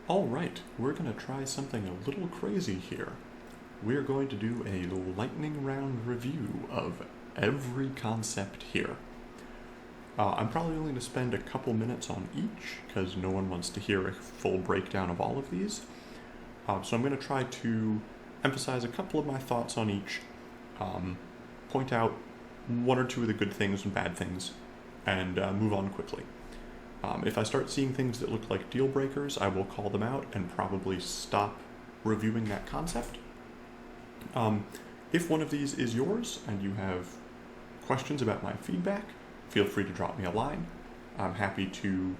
Alright, we're going to try something a little crazy here. We're going to do a lightning round review of every concept here. I'm probably only going to spend a couple minutes on each, because no one wants to hear a full breakdown of all of these. So I'm going to try to emphasize a couple of my thoughts on each, point out one or two of the good things and bad things, and move on quickly. If I start seeing things that look like deal breakers, I will call them out and probably stop reviewing that concept. If one of these is yours and you have questions about my feedback, feel free to drop me a line. I'm happy to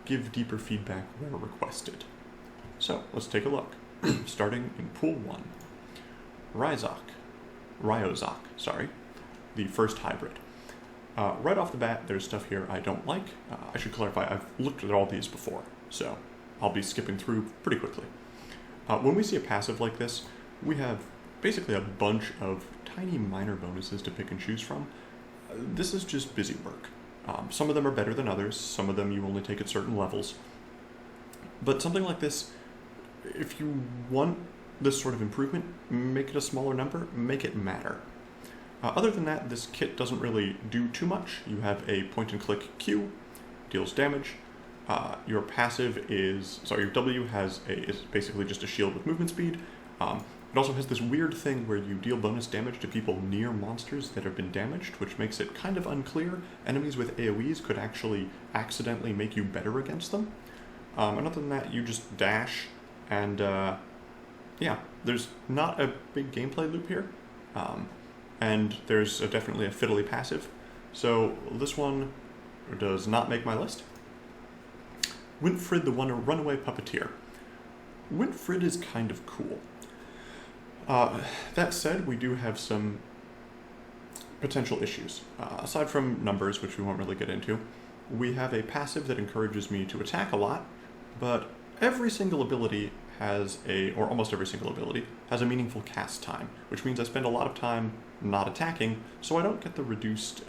give deeper feedback where requested. So let's take a look. Starting in Pool 1. Ryozok, the first hybrid. Right off the bat, there's stuff here I don't like. I should clarify, I've looked at all these before, so I'll be skipping through pretty quickly. When we see a passive like this, we have basically a bunch of tiny minor bonuses to pick and choose from. This is just busy work. Some of them are better than others, some of them you only take at certain levels. But something like this, if you want this sort of improvement, make it a smaller number, make it matter. Other than that, this kit doesn't really do too much. You have a point-and-click Q, deals damage. Your passive your W is basically just a shield with movement speed. It also has this weird thing where you deal bonus damage to people near monsters that have been damaged, which makes it kind of unclear. Enemies with AoEs could actually accidentally make you better against them. And other than that, you just dash, and yeah, there's not a big gameplay loop here. And there's definitely a fiddly passive. So this one does not make my list. Winfried the Runaway Puppeteer. Winfried is kind of cool. That said, we do have some potential issues. Aside from numbers, which we won't really get into, we have a passive that encourages me to attack a lot, but every single ability or almost every single ability, has a meaningful cast time, which means I spend a lot of time not attacking, so I don't get the reduced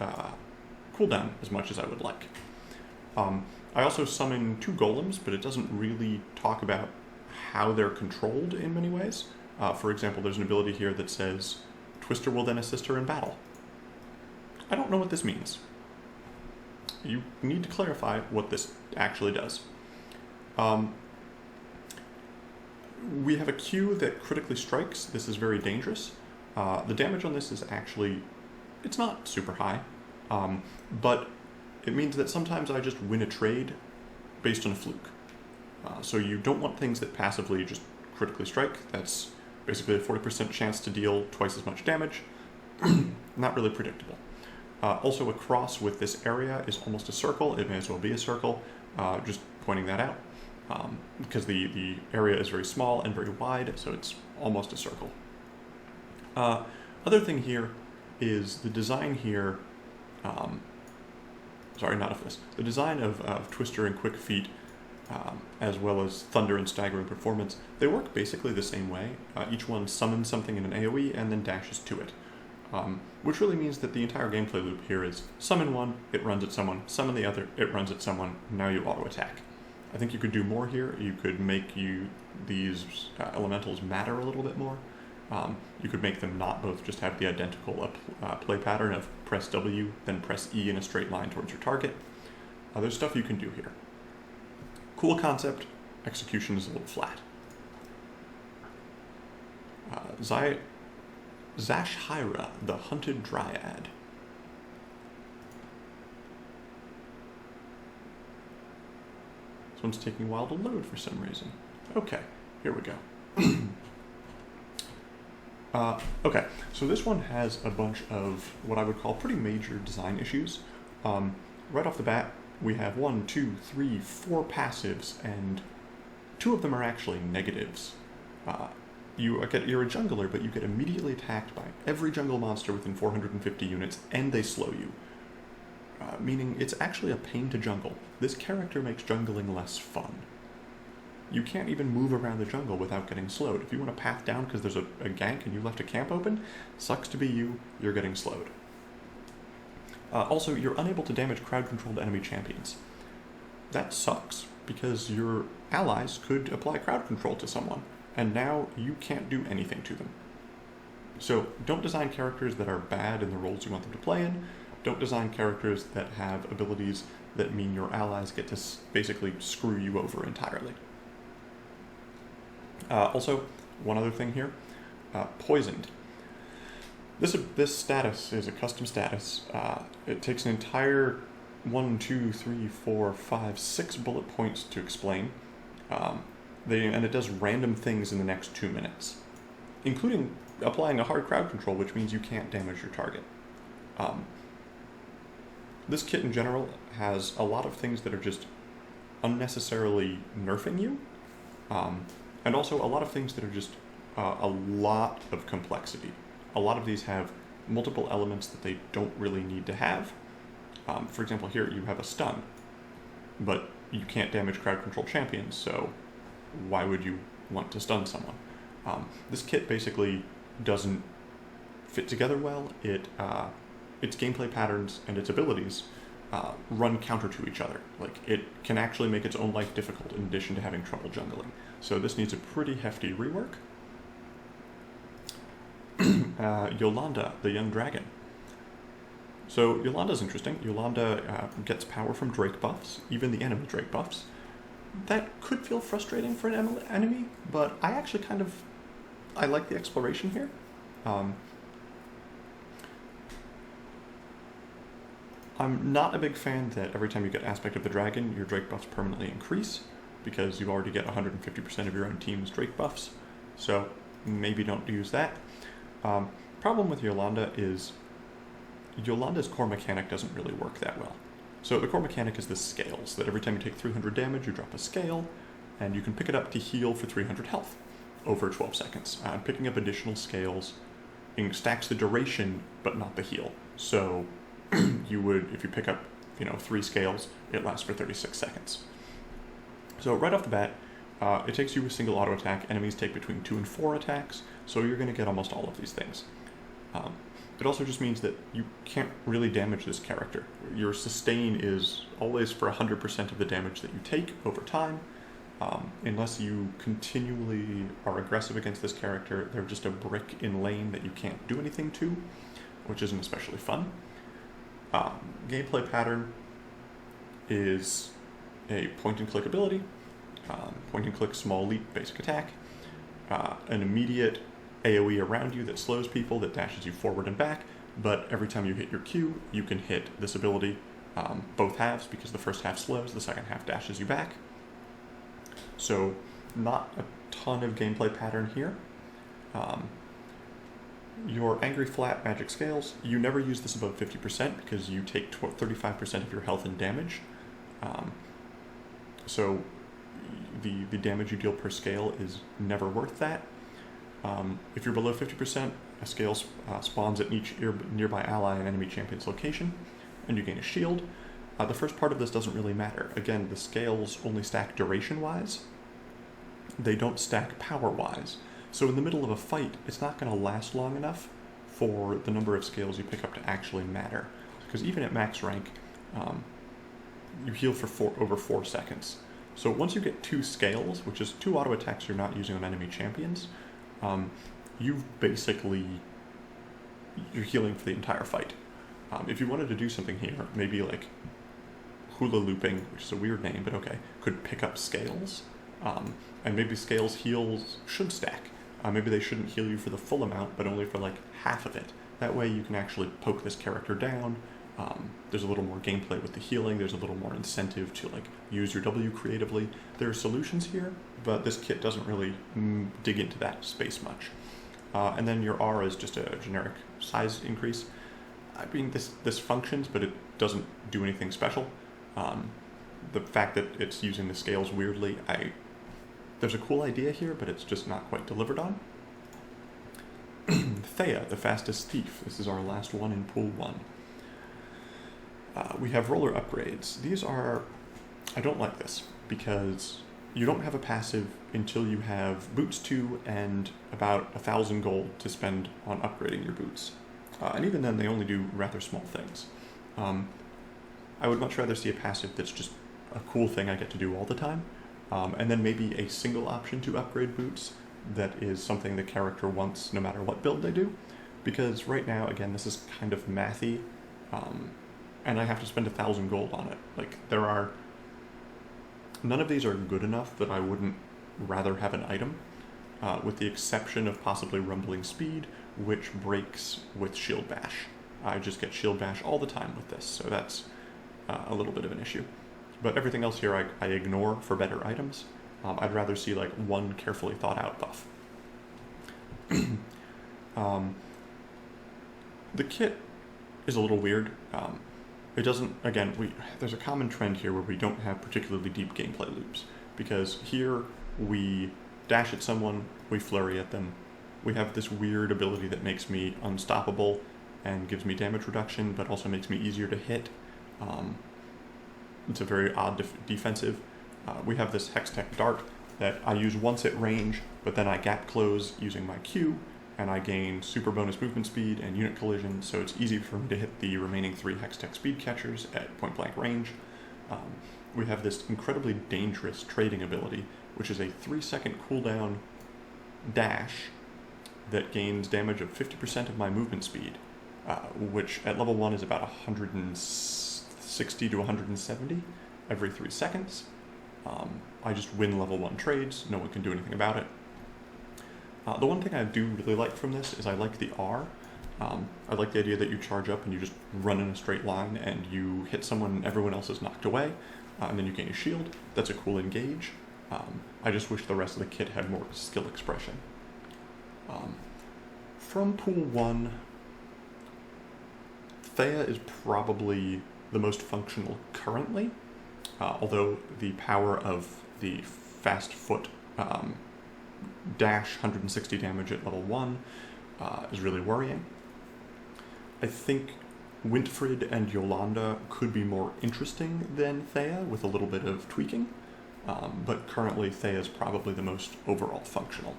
cooldown as much as I would like. I also summon 2 golems, but it doesn't really talk about how they're controlled in many ways. For example, there's an ability here that says, Twister will then assist her in battle. I don't know what this means. You need to clarify what this actually does. We have a Q that critically strikes. This is very dangerous. The damage on this is actually, it's not super high, but it means that sometimes I just win a trade based on a fluke. So you don't want things that passively just critically strike. That's basically a 40% chance to deal twice as much damage. Not really predictable. Also, a cross with this area is almost a circle. It may as well be a circle, just pointing that out. Because the area is very small and very wide, so it's almost a circle. Other thing here is the design here, the design of Twister and Quick Feet, as well as Thunder and Staggering Performance, they work basically the same way. Each one summons something in an AoE and then dashes to it. Which really means that the entire gameplay loop here is summon one, it runs at someone, summon the other, it runs at someone, now you auto-attack. I think you could do more here. You could make these elementals matter a little bit more. You could make them not both just have the identical play pattern of press W, then press E in a straight line towards your target. There's stuff you can do here. Cool concept, execution is a little flat. Zashhyra, the Hunted Dryad. This one's taking a while to load for some reason. Okay, here we go. Okay, so this one has a bunch of what I would call pretty major design issues. Right off the bat, we have 1, 2, 3, 4 passives, and 2 of them are actually negatives. You're a jungler, but you get immediately attacked by every jungle monster within 450 units, and they slow you. Meaning it's actually a pain to jungle. This character makes jungling less fun. You can't even move around the jungle without getting slowed. If you want to path down because there's a gank and you left a camp open, sucks to be you, you're getting slowed. Also, you're unable to damage crowd-controlled enemy champions. That sucks. because your allies could apply crowd control to someone, and now you can't do anything to them. So don't design characters that are bad in the roles you want them to play in. Don't design characters that have abilities that mean your allies get to basically screw you over entirely. Also, one other thing here, poisoned. This status is a custom status. It takes an entire 1, 2, 3, 4, 5, 6 bullet points to explain. And it does random things in the next 2 minutes, including applying a hard crowd control, which means you can't damage your target. This kit in general has a lot of things that are just unnecessarily nerfing you, and also a lot of things that are just a lot of complexity. A lot of these have multiple elements that they don't really need to have. For example, here you have a stun, but you can't damage crowd control champions, so why would you want to stun someone? This kit basically doesn't fit together well. Its gameplay patterns and its abilities run counter to each other. Like, it can actually make its own life difficult in addition to having trouble jungling. So this needs a pretty hefty rework. Yolanda, the young dragon. So Yolanda's interesting. Yolanda gets power from Drake buffs, even the enemy Drake buffs. That could feel frustrating for an enemy, but I actually I like the exploration here. I'm not a big fan that every time you get Aspect of the Dragon, your Drake buffs permanently increase, because you already get 150% of your own team's Drake buffs, so maybe don't use that. Problem with Yolanda is Yolanda's core mechanic doesn't really work that well. So the core mechanic is the scales, that every time you take 300 damage, you drop a scale, and you can pick it up to heal for 300 health over 12 seconds. Picking up additional scales stacks the duration, but not the heal. So you would, if you pick up 3 scales, it lasts for 36 seconds. So right off the bat, it takes you a single auto attack. Enemies take between 2 and 4 attacks, so you're going to get almost all of these things. It also just means that you can't really damage this character. Your sustain is always for 100% of the damage that you take over time. Unless you continually are aggressive against this character, they're just a brick in lane that you can't do anything to, which isn't especially fun. Gameplay pattern is a point-and-click ability, point-and-click small leap basic attack, an immediate AoE around you that slows people, that dashes you forward and back, but every time you hit your Q, you can hit this ability, both halves, because the first half slows, the second half dashes you back. So not a ton of gameplay pattern here. Your Angry Flat magic scales, you never use this above 50% because you take 35% of your health and damage. So the damage you deal per scale is never worth that. If you're below 50%, a scale spawns at each nearby ally and enemy champion's location, and you gain a shield. The first part of this doesn't really matter. Again, the scales only stack duration-wise. They don't stack power-wise. So in the middle of a fight, it's not going to last long enough for the number of scales you pick up to actually matter. Because even at max rank, you heal for over 4 seconds. So once you get 2 scales, which is 2 auto attacks you're not using on enemy champions, you're healing for the entire fight. If you wanted to do something here, maybe like hula looping, which is a weird name, but okay, could pick up scales, and maybe scales heals should stack. Maybe they shouldn't heal you for the full amount, but only for like half of it. That way you can actually poke this character down. There's a little more gameplay with the healing, there's a little more incentive to like use your W creatively. There are solutions here, but this kit doesn't really dig into that space much. And then your R is just a generic size increase. I mean, this functions, but it doesn't do anything special. The fact that it's using the scales weirdly, there's a cool idea here, but it's just not quite delivered on. Thea, the fastest thief. This is our last one in pool 1. We have roller upgrades. I don't like this, because you don't have a passive until you have boots 2 and about 1,000 gold to spend on upgrading your boots. And even then, they only do rather small things. I would much rather see a passive that's just a cool thing I get to do all the time. And then maybe a single option to upgrade boots that is something the character wants no matter what build they do. Because right now, again, this is kind of mathy, and I have to spend 1,000 gold on it. Like, none of these are good enough that I wouldn't rather have an item, with the exception of possibly Rumbling Speed, which breaks with Shield Bash. I just get Shield Bash all the time with this, so that's a little bit of an issue. But everything else here I ignore for better items. I'd rather see like one carefully thought out buff. The kit is a little weird. It doesn't, again, there's a common trend here where we don't have particularly deep gameplay loops, because here we dash at someone, we flurry at them. We have this weird ability that makes me unstoppable and gives me damage reduction, but also makes me easier to hit. It's a very odd defensive. We have this Hextech Dart that I use once at range, but then I gap close using my Q, and I gain super bonus movement speed and unit collision, so it's easy for me to hit the remaining 3 Hextech speed catchers at point blank range. We have this incredibly dangerous trading ability, which is a 3-second cooldown dash that gains damage of 50% of my movement speed, which at level 1 is about 160 to 170 every 3 seconds. I just win level 1 trades, no one can do anything about it. The one thing I do really like from this is I like the R. I like the idea that you charge up and you just run in a straight line and you hit someone and everyone else is knocked away, and then you gain a shield. That's a cool engage. I just wish the rest of the kit had more skill expression. From Pool 1, Thea is probably the most functional currently, although the power of the fast foot dash 160 damage at level 1 is really worrying. I think Winfried and Yolanda could be more interesting than Thea with a little bit of tweaking, but currently Thea is probably the most overall functional.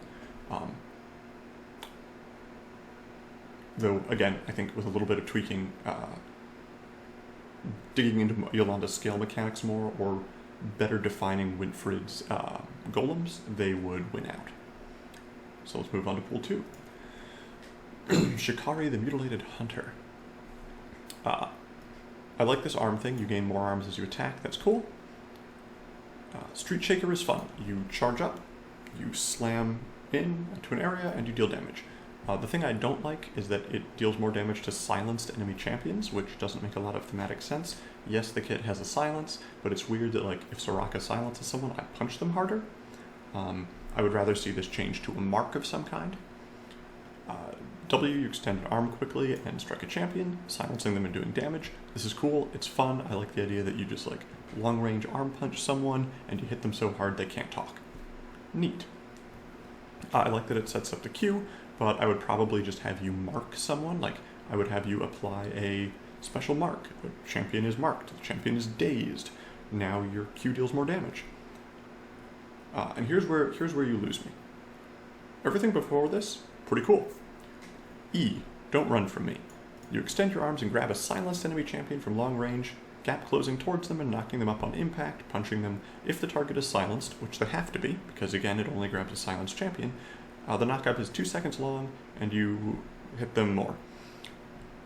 Though, again, I think with a little bit of tweaking, digging into Yolanda's scale mechanics more, or better defining Winfried's golems, they would win out. So let's move on to Pool 2. Shikari the Mutilated Hunter. I like this arm thing. You gain more arms as you attack. That's cool. Street Shaker is fun. You charge up, you slam into an area, and you deal damage. The thing I don't like is that it deals more damage to silenced enemy champions, which doesn't make a lot of thematic sense. Yes, the kit has a silence, but it's weird that like if Soraka silences someone, I punch them harder. I would rather see this change to a mark of some kind. W, you extend an arm quickly and strike a champion, silencing them and doing damage. This is cool, it's fun. I like the idea that you just like long range arm punch someone and you hit them so hard they can't talk. Neat. I like that it sets up the Q, but I would probably just have you mark someone. Like, I would have you apply a special mark. The champion is marked, the champion is dazed. Now your Q deals more damage. And here's where you lose me. Everything before this, pretty cool. E, don't run from me. You extend your arms and grab a silenced enemy champion from long range, gap closing towards them and knocking them up on impact, punching them if the target is silenced, which they have to be, because again, it only grabs a silenced champion. The knockup is 2 seconds long, and you hit them more.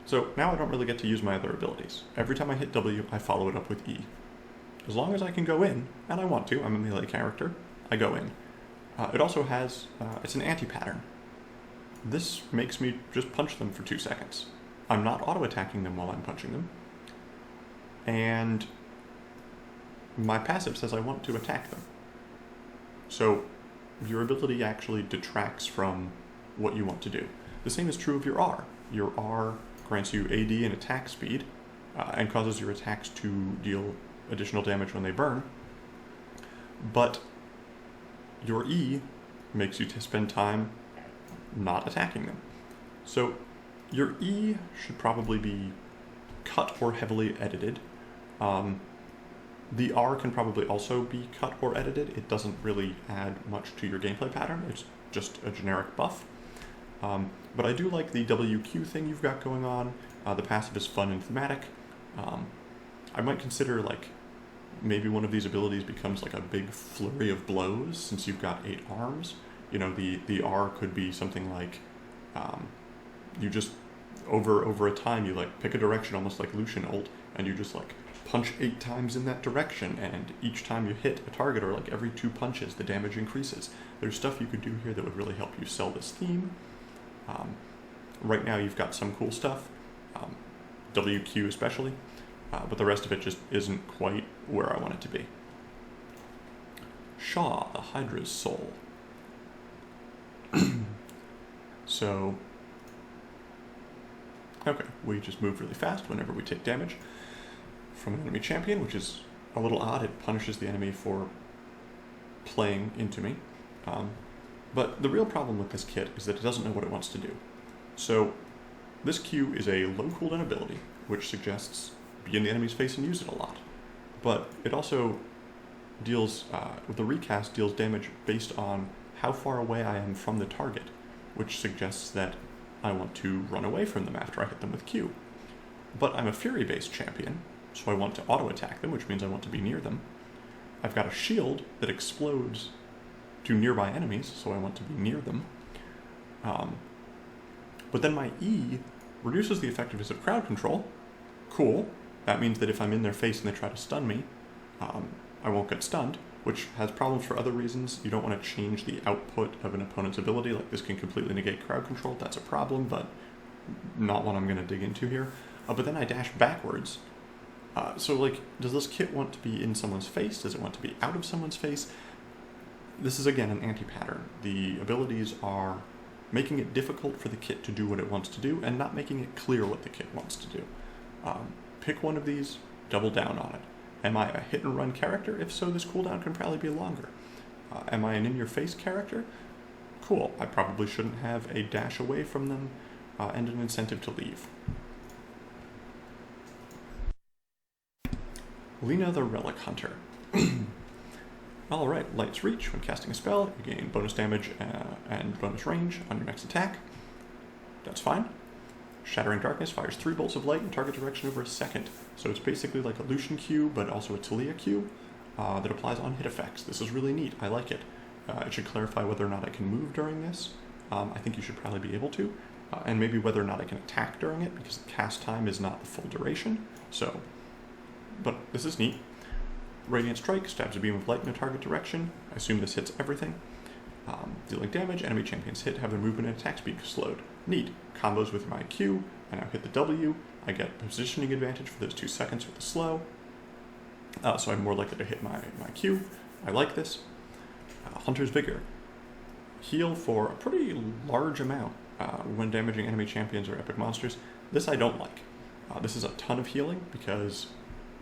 So now I don't really get to use my other abilities. Every time I hit W, I follow it up with E. As long as I can go in, and I want to, I'm a melee character, I go in. It also has, it's an anti-pattern. This makes me just punch them for 2 seconds. I'm not auto-attacking them while I'm punching them. And my passive says I want to attack them. So your ability actually detracts from what you want to do. The same is true of your R. Your R grants you AD and attack speed, and causes your attacks to deal additional damage when they burn. But your E makes you to spend time not attacking them. So your E should probably be cut or heavily edited. The R can probably also be cut or edited. It doesn't really add much to your gameplay pattern. It's just a generic buff. But I do like the WQ thing you've got going on. The passive is fun and thematic. I might consider like maybe one of these abilities becomes like a big flurry of blows since you've got 8 arms. You know, the R could be something like you just over a time you like pick a direction almost like Lucian ult, and you just like punch 8 times in that direction, and each time you hit a target or like every 2 punches the damage increases. There's stuff you could do here that would really help you sell this theme. Right now you've got some cool stuff, WQ especially, but the rest of it just isn't quite where I want it to be. Shaw, the Hydra's soul. So, okay, we just move really fast whenever we take damage from an enemy champion, which is a little odd. It punishes the enemy for playing into me. But the real problem with this kit is that it doesn't know what it wants to do. So this Q is a low cooldown ability, which suggests be in the enemy's face and use it a lot. But it also deals, with the recast, deals damage based on how far away I am from the target, which suggests that I want to run away from them after I hit them with Q. But I'm a Fury-based champion, so I want to auto-attack them, which means I want to be near them. I've got a shield that explodes to nearby enemies, so I want to be near them. But then my E reduces the effectiveness of crowd control. Cool. That means that if I'm in their face and they try to stun me, I won't get stunned, which has problems for other reasons. You don't want to change the output of an opponent's ability. Like, this can completely negate crowd control. That's a problem, but not one I'm going to dig into here. But then I dash backwards. So, like, does this kit want to be in someone's face? Does it want to be out of someone's face? This is, again, an anti-pattern. The abilities are making it difficult for the kit to do what it wants to do and not making it clear what the kit wants to do. Pick one of these, double down on it. Am I a hit-and-run character? If so, this cooldown can probably be longer. Am I an in-your-face character? Cool. I probably shouldn't have a dash away from them and an incentive to leave. Lina the Relic Hunter. Alright, Light's Reach. When casting a spell, you gain bonus damage and bonus range on your next attack. That's fine. Shattering Darkness fires 3 bolts of light in target direction over a second. So it's basically like a Lucian Q, but also a Talia Q that applies on hit effects. This is really neat. I like it. It should clarify whether or not I can move during this. I think you should probably be able to. And maybe whether or not I can attack during it, because the cast time is not the full duration. So, but this is neat. Radiant Strike stabs a beam of light in a target direction. I assume this hits everything. Dealing damage, enemy champions hit have their movement and attack speed slowed. Neat. Combos with my Q. I now hit the W. I get positioning advantage for those 2 seconds with the slow. So I'm more likely to hit my Q. I like this. Hunter's Vigor. Heal for a pretty large amount when damaging enemy champions or epic monsters. This I don't like. This is a ton of healing because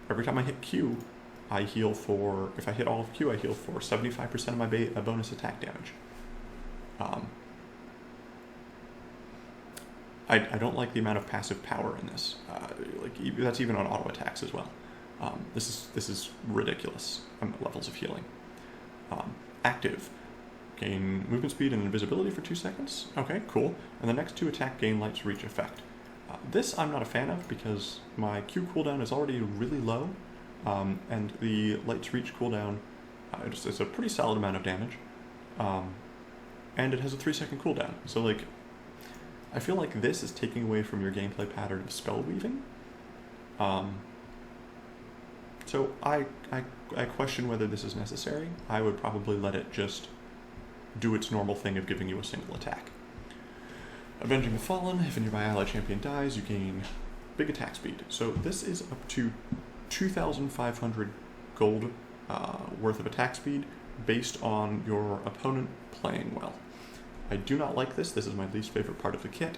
every time I hit Q, I heal for, if I hit all of Q, I heal for 75% of my bonus attack damage. I don't like the amount of passive power in this. That's even on auto attacks as well. This is ridiculous levels of healing. Active. Gain movement speed and invisibility for 2 seconds. Okay, cool. And the next 2 attack gain Light's Reach effect. This I'm not a fan of because my Q cooldown is already really low. And the Light's Reach cooldown, it's a pretty solid amount of damage, and it has a 3-second cooldown. So, like, I feel like this is taking away from your gameplay pattern of spell weaving. So I question whether this is necessary. I would probably let it just do its normal thing of giving you a single attack. Avenging the Fallen. If a nearby ally champion dies, you gain big attack speed. So this is up to 2,500 gold worth of attack speed based on your opponent playing well. I do not like this. This is my least favorite part of the kit.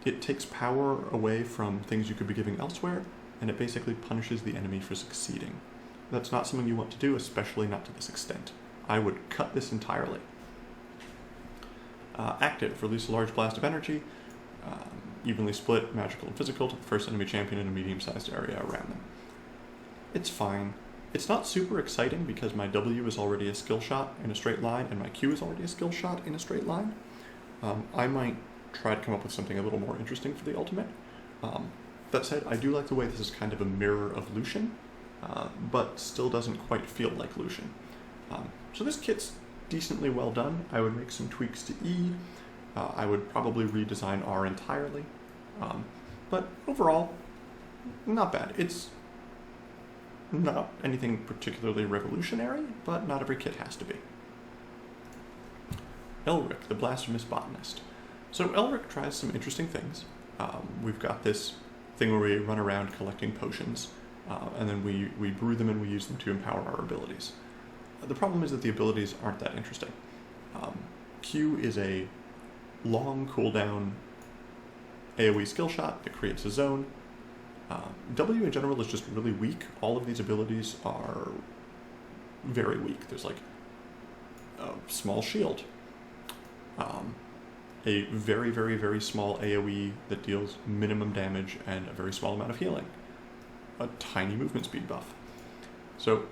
It takes power away from things you could be giving elsewhere, and it basically punishes the enemy for succeeding. That's not something you want to do, especially not to this extent. I would cut this entirely. Active. Release a large blast of energy. Evenly split, magical and physical, to the first enemy champion in a medium-sized area around them. It's fine. It's not super exciting because my W is already a skill shot in a straight line and my Q is already a skill shot in a straight line. I might try to come up with something a little more interesting for the ultimate. That said, I do like the way this is kind of a mirror of Lucian. but still doesn't quite feel like Lucian. So this kit's decently well done. I would make some tweaks to E. I would probably redesign R entirely. But overall, not bad. It's not anything particularly revolutionary, but not every kit has to be. Elric, the Blasphemous Botanist. So Elric tries some interesting things. We've got this thing where we run around collecting potions, and then we brew them and we use them to empower our abilities. The problem is that the abilities aren't that interesting. Q is a long cooldown AoE skill shot that creates a zone. W in general is just really weak. All of these abilities are very weak. There's like a small shield, a very, very, very small AoE that deals minimum damage and a very small amount of healing, a tiny movement speed buff. So,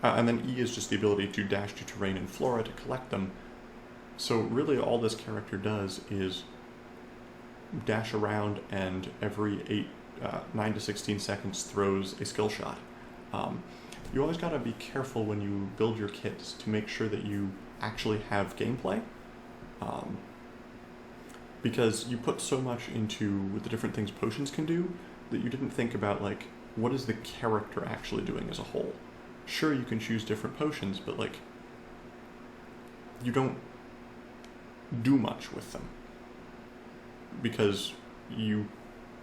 and then E is just the ability to dash to terrain and flora to collect them. So really all this character does is dash around and every 9 to 16 seconds throws a skill shot. You always gotta be careful when you build your kits to make sure that you actually have gameplay. Because you put so much into the different things potions can do that you didn't think about, like, what is the character actually doing as a whole? Sure, you can choose different potions, but, like, you don't do much with them. Because you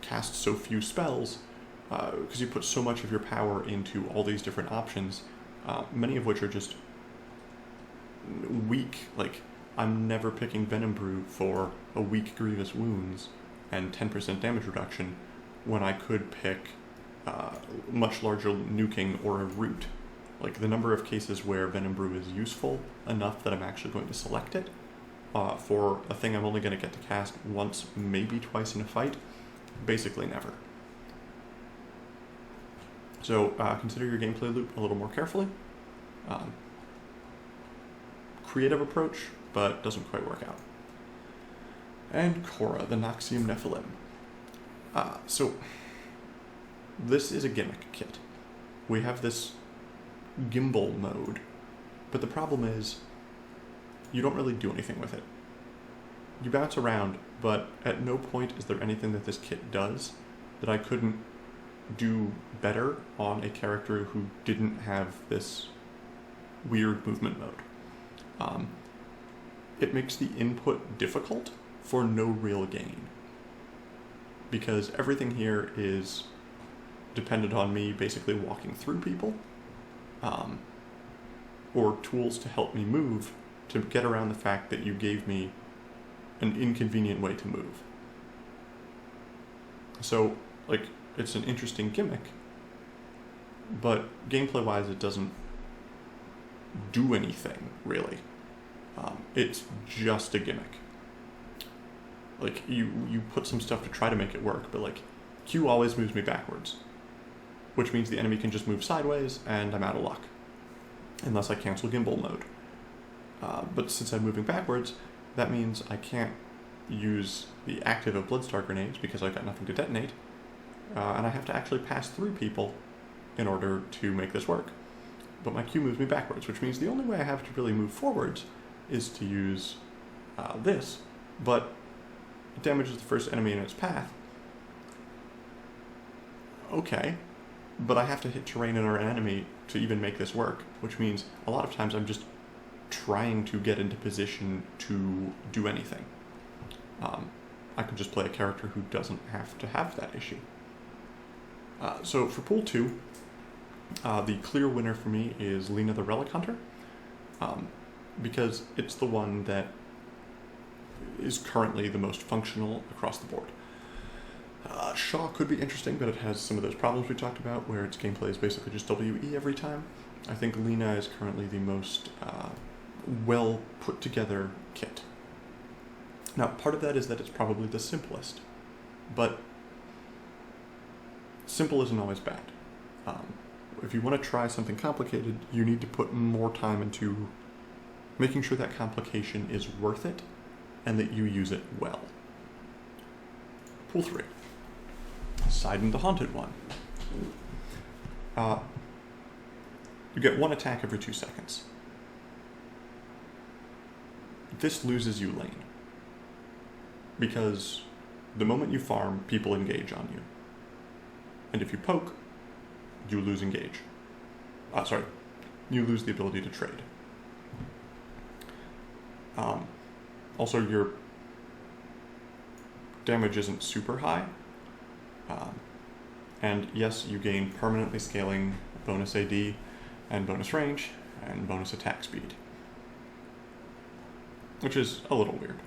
cast so few spells, because you put so much of your power into all these different options, many of which are just weak. Like, I'm never picking Venom Brew for a weak Grievous Wounds and 10% damage reduction when I could pick much larger nuking or a root. Like, the number of cases where Venom Brew is useful enough that I'm actually going to select it for a thing I'm only going to get to cast once, maybe twice in a fight, basically never. So consider your gameplay loop a little more carefully. Creative approach, but doesn't quite work out. And Korra, the Noxium Nephilim. So this is a gimmick kit. We have this gimbal mode, but the problem is you don't really do anything with it. You bounce around, but at no point is there anything that this kit does that I couldn't do better on a character who didn't have this weird movement mode. It makes the input difficult for no real gain, because everything here is dependent on me basically walking through people, or tools to help me move to get around the fact that you gave me an inconvenient way to move. So, like, it's an interesting gimmick, but gameplay-wise it doesn't do anything, really. It's just a gimmick. Like, you put some stuff to try to make it work, but, like, Q always moves me backwards, which means the enemy can just move sideways, and I'm out of luck, unless I cancel gimbal mode. But since I'm moving backwards, that means I can't use the active of Bloodstar grenades because I've got nothing to detonate, and I have to actually pass through people in order to make this work. But my Q moves me backwards, which means the only way I have to really move forwards is to use this, but it damages the first enemy in its path. Okay, but I have to hit terrain or an enemy to even make this work, which means a lot of times I'm just trying to get into position to do anything. I could just play a character who doesn't have to have that issue. So for Pool 2, the clear winner for me is Lena the Relic Hunter, because it's the one that is currently the most functional across the board. Shaw could be interesting, but it has some of those problems we talked about, where its gameplay is basically just WE every time. I think Lena is currently the most well put together kit. Now, part of that is that it's probably the simplest, but simple isn't always bad. If you want to try something complicated, you need to put more time into making sure that complication is worth it and that you use it well. Pool 3. Sidon the Haunted One. You get one attack every 2 seconds. This loses you lane. Because the moment you farm, people engage on you. And if you poke, you lose engage. You lose the ability to trade. Also, your damage isn't super high. And yes, you gain permanently scaling bonus AD and bonus range and bonus attack speed. Which is a little weird.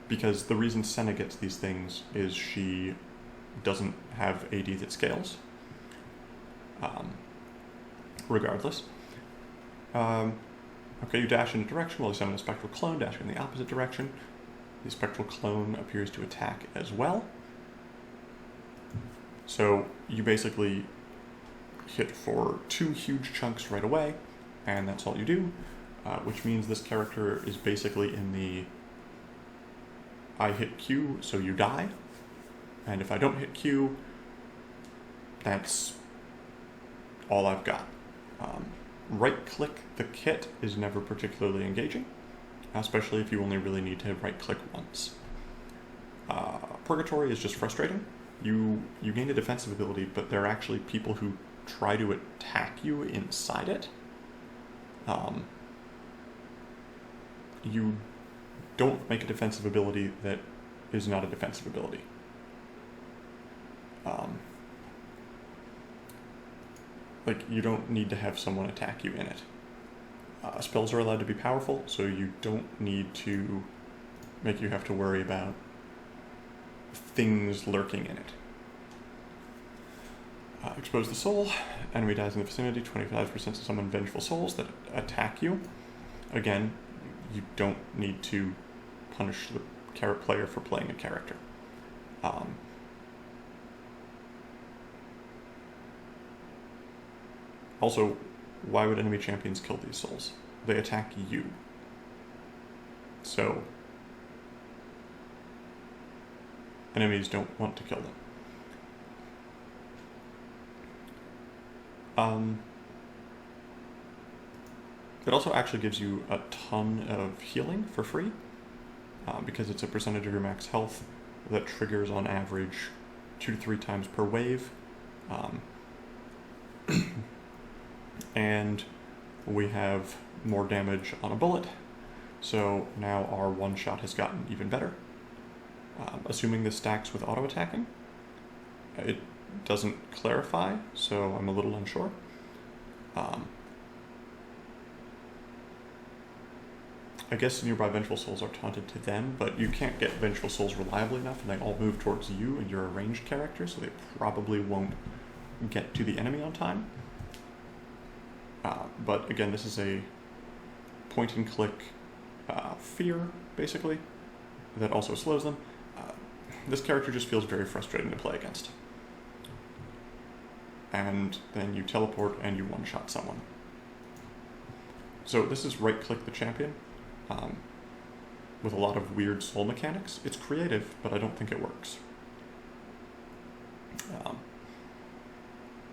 Because the reason Senna gets these things is she doesn't have AD that scales. Regardless. Okay, you dash in a direction while you summon a spectral clone, dashing in the opposite direction. The spectral clone appears to attack as well. So you basically hit for 2 huge chunks right away, and that's all you do, which means this character is basically in the I hit Q, so you die, and if I don't hit Q, that's all I've got. Right-click the kit is never particularly engaging, especially if you only really need to right-click once. Purgatory is just frustrating. You gain a defensive ability, but there are actually people who try to attack you inside it. You don't make a defensive ability that is not a defensive ability. You don't need to have someone attack you in it. Spells are allowed to be powerful, so you don't need to make you have to worry about things lurking in it. Expose the soul. Enemy dies in the vicinity. 25% to summon vengeful souls that attack you. Again, you don't need to punish the player for playing a character. Also, why would enemy champions kill these souls? They attack you. So, enemies don't want to kill them. It also actually gives you a ton of healing for free, because it's a percentage of your max health that triggers on average 2 to 3 times per wave. And we have more damage on a bullet, so now our one-shot has gotten even better. Assuming this stacks with auto-attacking, it doesn't clarify, so I'm a little unsure. I guess nearby Vengeful Souls are taunted to them, but you can't get Vengeful Souls reliably enough, and they all move towards you, and you're a ranged character, so they probably won't get to the enemy on time. But again, this is a point-and-click fear, basically, that also slows them. This character just feels very frustrating to play against. And then you teleport and you one-shot someone. So this is right-click the champion, with a lot of weird soul mechanics. It's creative, but I don't think it works.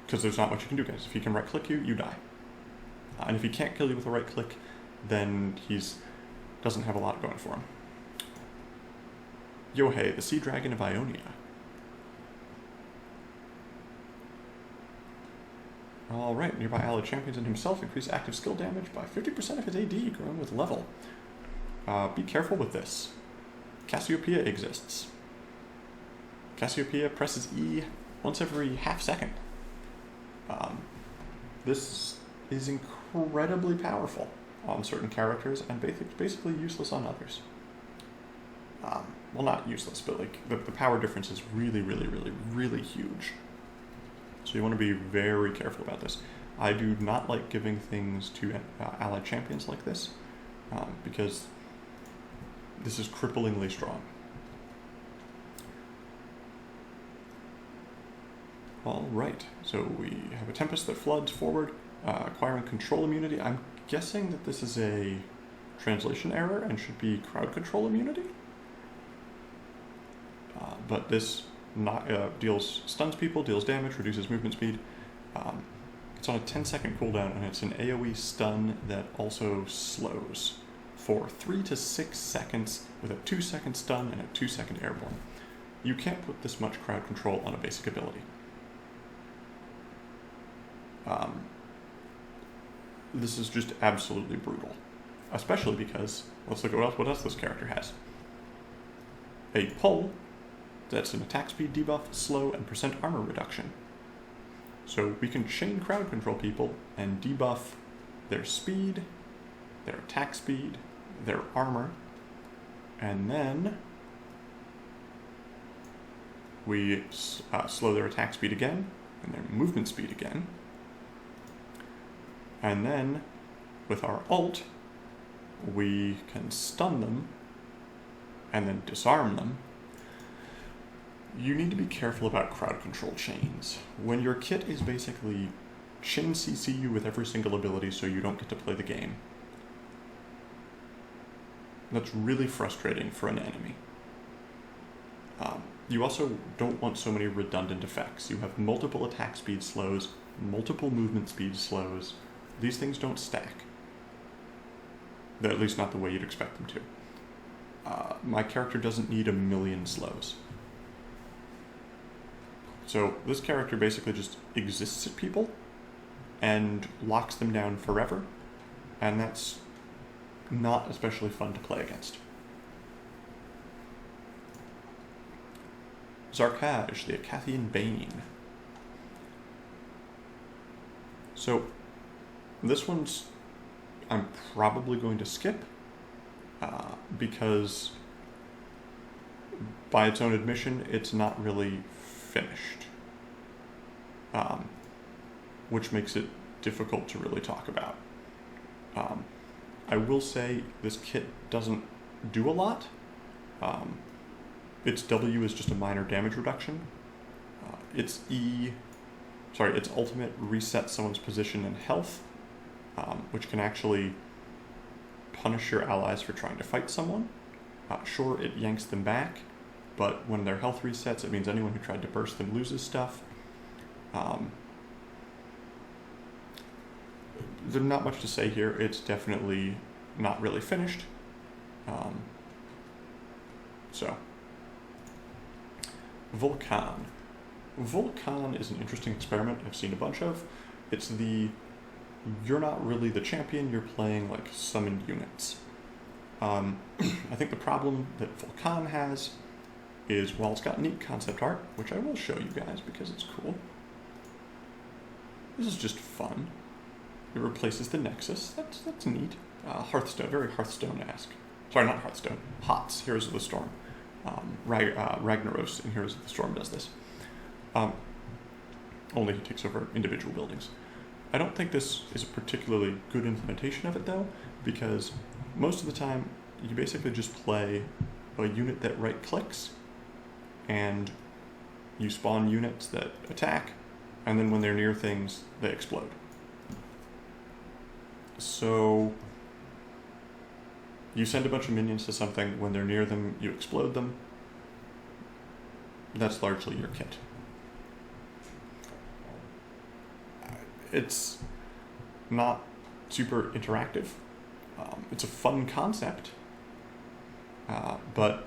Because there's not much you can do, guys. If he can right-click you, you die. And if he can't kill you with a right-click, then doesn't have a lot going for him. Yohei, the Sea Dragon of Ionia. Alright, nearby allied champions and himself increase active skill damage by 50% of his AD, growing with level. Be careful with this. Cassiopeia exists. Cassiopeia presses E once every half second. This is incredibly powerful on certain characters and basically useless on others. Well, not useless, but the power difference is really, really, really, really huge. So you want to be very careful about this. I do not like giving things to allied champions like this, because this is cripplingly strong. Alright, so we have a Tempest that floods forward, acquiring control immunity. I'm guessing that this is a translation error and should be crowd control immunity. But this stuns people, deals damage, reduces movement speed, It's on a 10-second cooldown, and it's an AoE stun that also slows for 3 to 6 seconds with a 2-second stun and a 2-second airborne. You can't put this much crowd control on a basic ability. This is just absolutely brutal. Especially because, let's look at what else this character has. A pull, that's an attack speed debuff, slow, and percent armor reduction. So we can chain crowd control people and debuff their speed, their attack speed, their armor, and then we slow their attack speed again, and their movement speed again. And then, with our ult, we can stun them, and then disarm them. You need to be careful about crowd control chains. When your kit is basically chain CC you with every single ability so you don't get to play the game, that's really frustrating for an enemy. You also don't want so many redundant effects. You have multiple attack speed slows, multiple movement speed slows. These things don't stack. They're at least not the way you'd expect them to. My character doesn't need a million slows. So this character basically just exists at people and locks them down forever, and that's not especially fun to play against. Zarkaj, the Acathian Bane. So this one's I'm probably going to skip because by its own admission, it's not really finished, which makes it difficult to really talk about. I will say this kit doesn't do a lot. Its W is just a minor damage reduction. Its ultimate resets someone's position and health, which can actually punish your allies for trying to fight someone. Sure, it yanks them back, but when their health resets, it means anyone who tried to burst them loses stuff. There's not much to say here. It's definitely not really finished. Vulcan. Vulcan is an interesting experiment I've seen a bunch of. It's you're not really the champion, you're playing like summoned units. I think the problem that Vulcan has is, while it's got neat concept art, which I will show you guys because it's cool. This is just fun. It replaces the Nexus. That's neat. Hearthstone, very Hearthstone-esque. Sorry, not Hearthstone. HOTS, Heroes of the Storm. Ragnaros in Heroes of the Storm does this. Only he takes over individual buildings. I don't think this is a particularly good implementation of it, though, because most of the time you basically just play a unit that right-clicks, and you spawn units that attack, and then when they're near things, they explode. So you send a bunch of minions to something, when they're near them, you explode them. That's largely your kit. It's not super interactive. It's a fun concept, but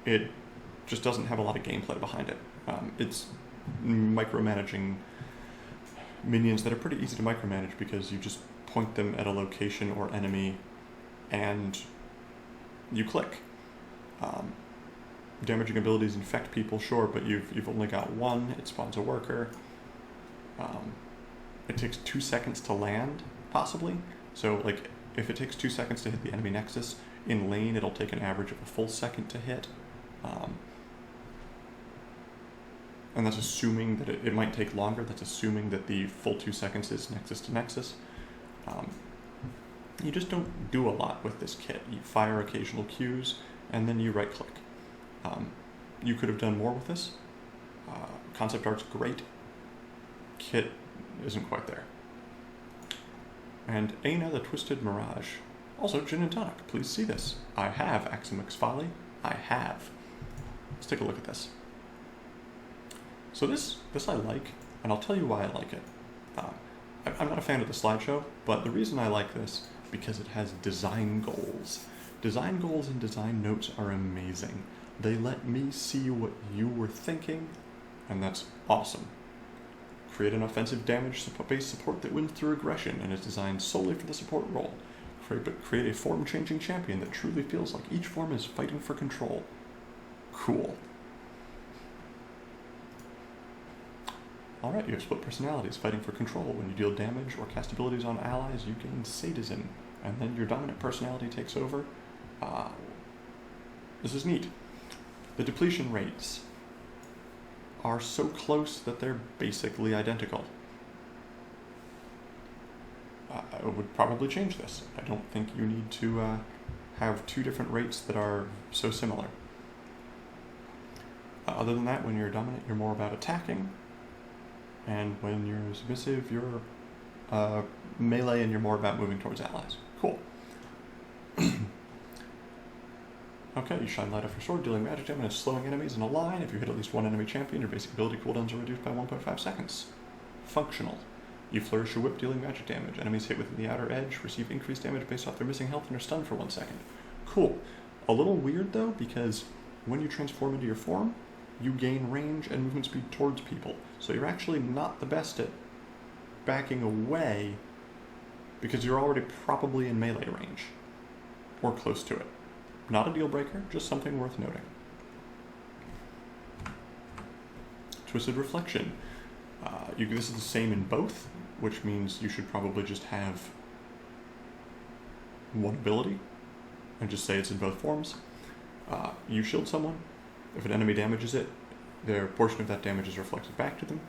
it just doesn't have a lot of gameplay behind it. It's micromanaging minions that are pretty easy to micromanage because you just point them at a location or enemy and you click. Damaging abilities infect people, sure, but you've only got one. It spawns a worker. It takes 2 seconds to land, possibly. So, like, if it takes 2 seconds to hit the enemy nexus, in lane it'll take an average of a full second to hit. And that's assuming that it might take longer. That's assuming that the full 2 seconds is nexus to nexus. You just don't do a lot with this kit. You fire occasional Qs, and then you right-click. You could have done more with this. Concept art's great. Kit isn't quite there. And Aina the Twisted Mirage. Also, Gin and Tonic. Please see this. I have Aximix Folly. I have. Let's take a look at this. So this I like, and I'll tell you why I like it. I'm not a fan of the slideshow, but the reason I like this because it has design goals. Design goals and design notes are amazing. They let me see what you were thinking, and that's awesome. Create an offensive damage-based support that wins through aggression and is designed solely for the support role. Create a form-changing champion that truly feels like each form is fighting for control. Cool. Alright, you have split personalities, fighting for control. When you deal damage or cast abilities on allies, you gain sadism, and then your dominant personality takes over. This is neat. The depletion rates are so close that they're basically identical. I would probably change this. I don't think you need to have two different rates that are so similar. Other than that, when you're dominant, you're more about attacking, and when you're submissive, you're melee and you're more about moving towards allies. Cool. Okay, you shine light off your sword, dealing magic damage and slowing enemies in a line. If you hit at least one enemy champion, your basic ability cooldowns are reduced by 1.5 seconds. Functional. You flourish your whip, dealing magic damage. Enemies hit within the outer edge receive increased damage based off their missing health and are stunned for 1 second. Cool. A little weird though, because when you transform into your form, you gain range and movement speed towards people. So you're actually not the best at backing away because you're already probably in melee range or close to it. Not a deal breaker, just something worth noting. Twisted Reflection. This is the same in both, which means you should probably just have one ability and just say it's in both forms. You shield someone. If an enemy damages it, their portion of that damage is reflected back to them,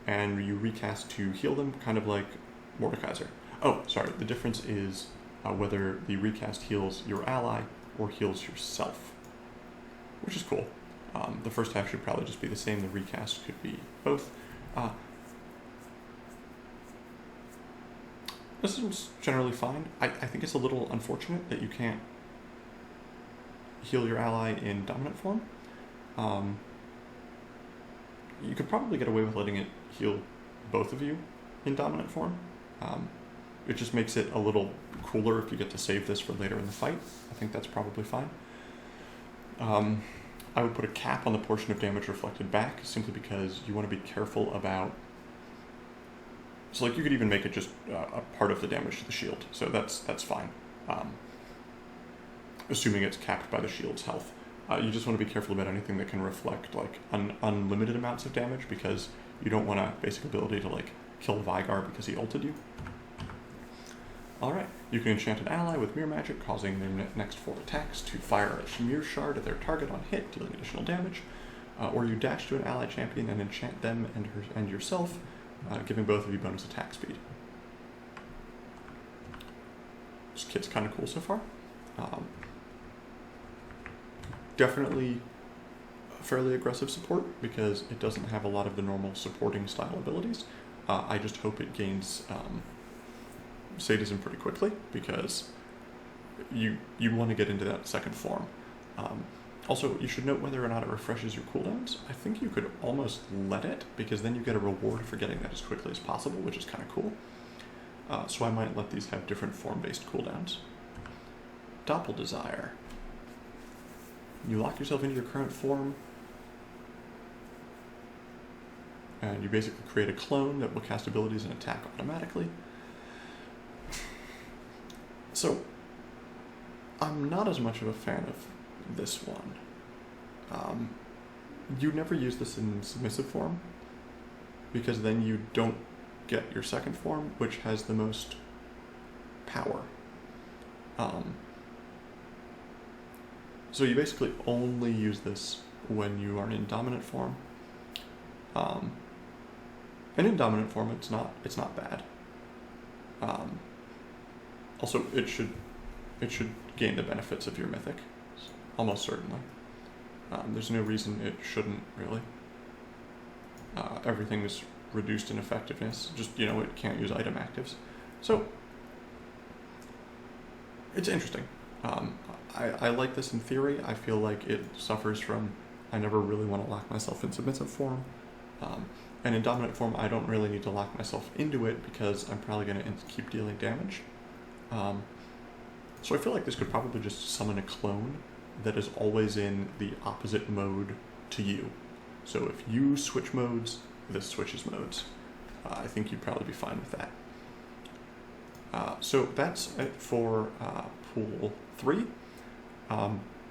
and you recast to heal them, kind of like Mordekaiser. Oh, sorry, the difference is whether the recast heals your ally or heals yourself, which is cool. The first half should probably just be the same. The recast could be both. This is generally fine. I think it's a little unfortunate that you can't heal your ally in dominant form. You could probably get away with letting it heal both of you in dominant form. It just makes it a little cooler if you get to save this for later in the fight. I think that's probably fine. I would put a cap on the portion of damage reflected back, simply because you want to be careful about... So like you could even make it just a part of the damage to the shield, so that's fine. Assuming it's capped by the shield's health. You just want to be careful about anything that can reflect like unlimited amounts of damage, because you don't want a basic ability to like kill Vygar because he ulted you. Alright, you can enchant an ally with mirror magic, causing their next 4 attacks to fire a mirror shard at their target on hit, dealing additional damage. Or you dash to an ally champion and enchant them and yourself, giving both of you bonus attack speed. This kit's kind of cool so far. Definitely fairly aggressive support, because it doesn't have a lot of the normal supporting style abilities. I just hope it gains sadism pretty quickly, because you want to get into that second form. Also, you should note whether or not it refreshes your cooldowns. I think you could almost let it, because then you get a reward for getting that as quickly as possible, which is kind of cool. So I might let these have different form-based cooldowns. Doppel Desire. You lock yourself into your current form, and you basically create a clone that will cast abilities and attack automatically. So, I'm not as much of a fan of this one. You never use this in submissive form, because then you don't get your second form, which has the most power. So you basically only use this when you are in dominant form. And in dominant form, it's not bad. Also, it should gain the benefits of your mythic, almost certainly. There's no reason it shouldn't, really. Everything is reduced in effectiveness, just, it can't use item actives. So, it's interesting. I like this in theory. I feel like it suffers from, I never really want to lock myself in submissive form. And in dominant form, I don't really need to lock myself into it because I'm probably going to keep dealing damage. So I feel like this could probably just summon a clone that is always in the opposite mode to you. So if you switch modes, this switches modes. I think you'd probably be fine with that. So that's it for pool 3.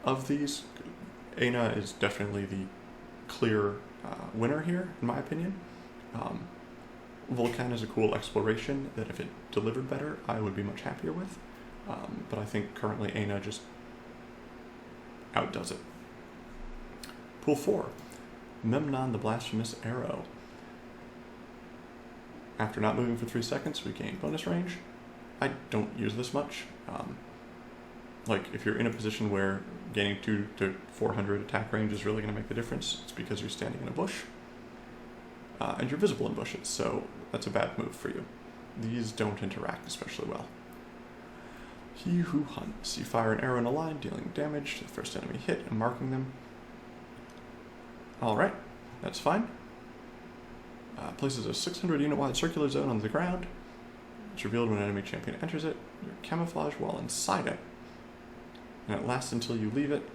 Of these, Aina is definitely the clear winner here, in my opinion. Vulcan is a cool exploration that if it delivered better, I would be much happier with. But I think currently Aina just outdoes it. Pool 4, Memnon the Blasphemous Arrow. After not moving for 3 seconds, we gain bonus range. I don't use this much. Like, if you're in a position where gaining 2 to 400 attack range is really going to make the difference, it's because you're standing in a bush. And you're visible in bushes, so that's a bad move for you. These don't interact especially well. He Who Hunts. You fire an arrow in a line, dealing damage to the first enemy hit and marking them. Alright, that's fine. Places a 600 unit wide circular zone on the ground. It's revealed when an enemy champion enters it. You're camouflaged while inside it. And it lasts until you leave it.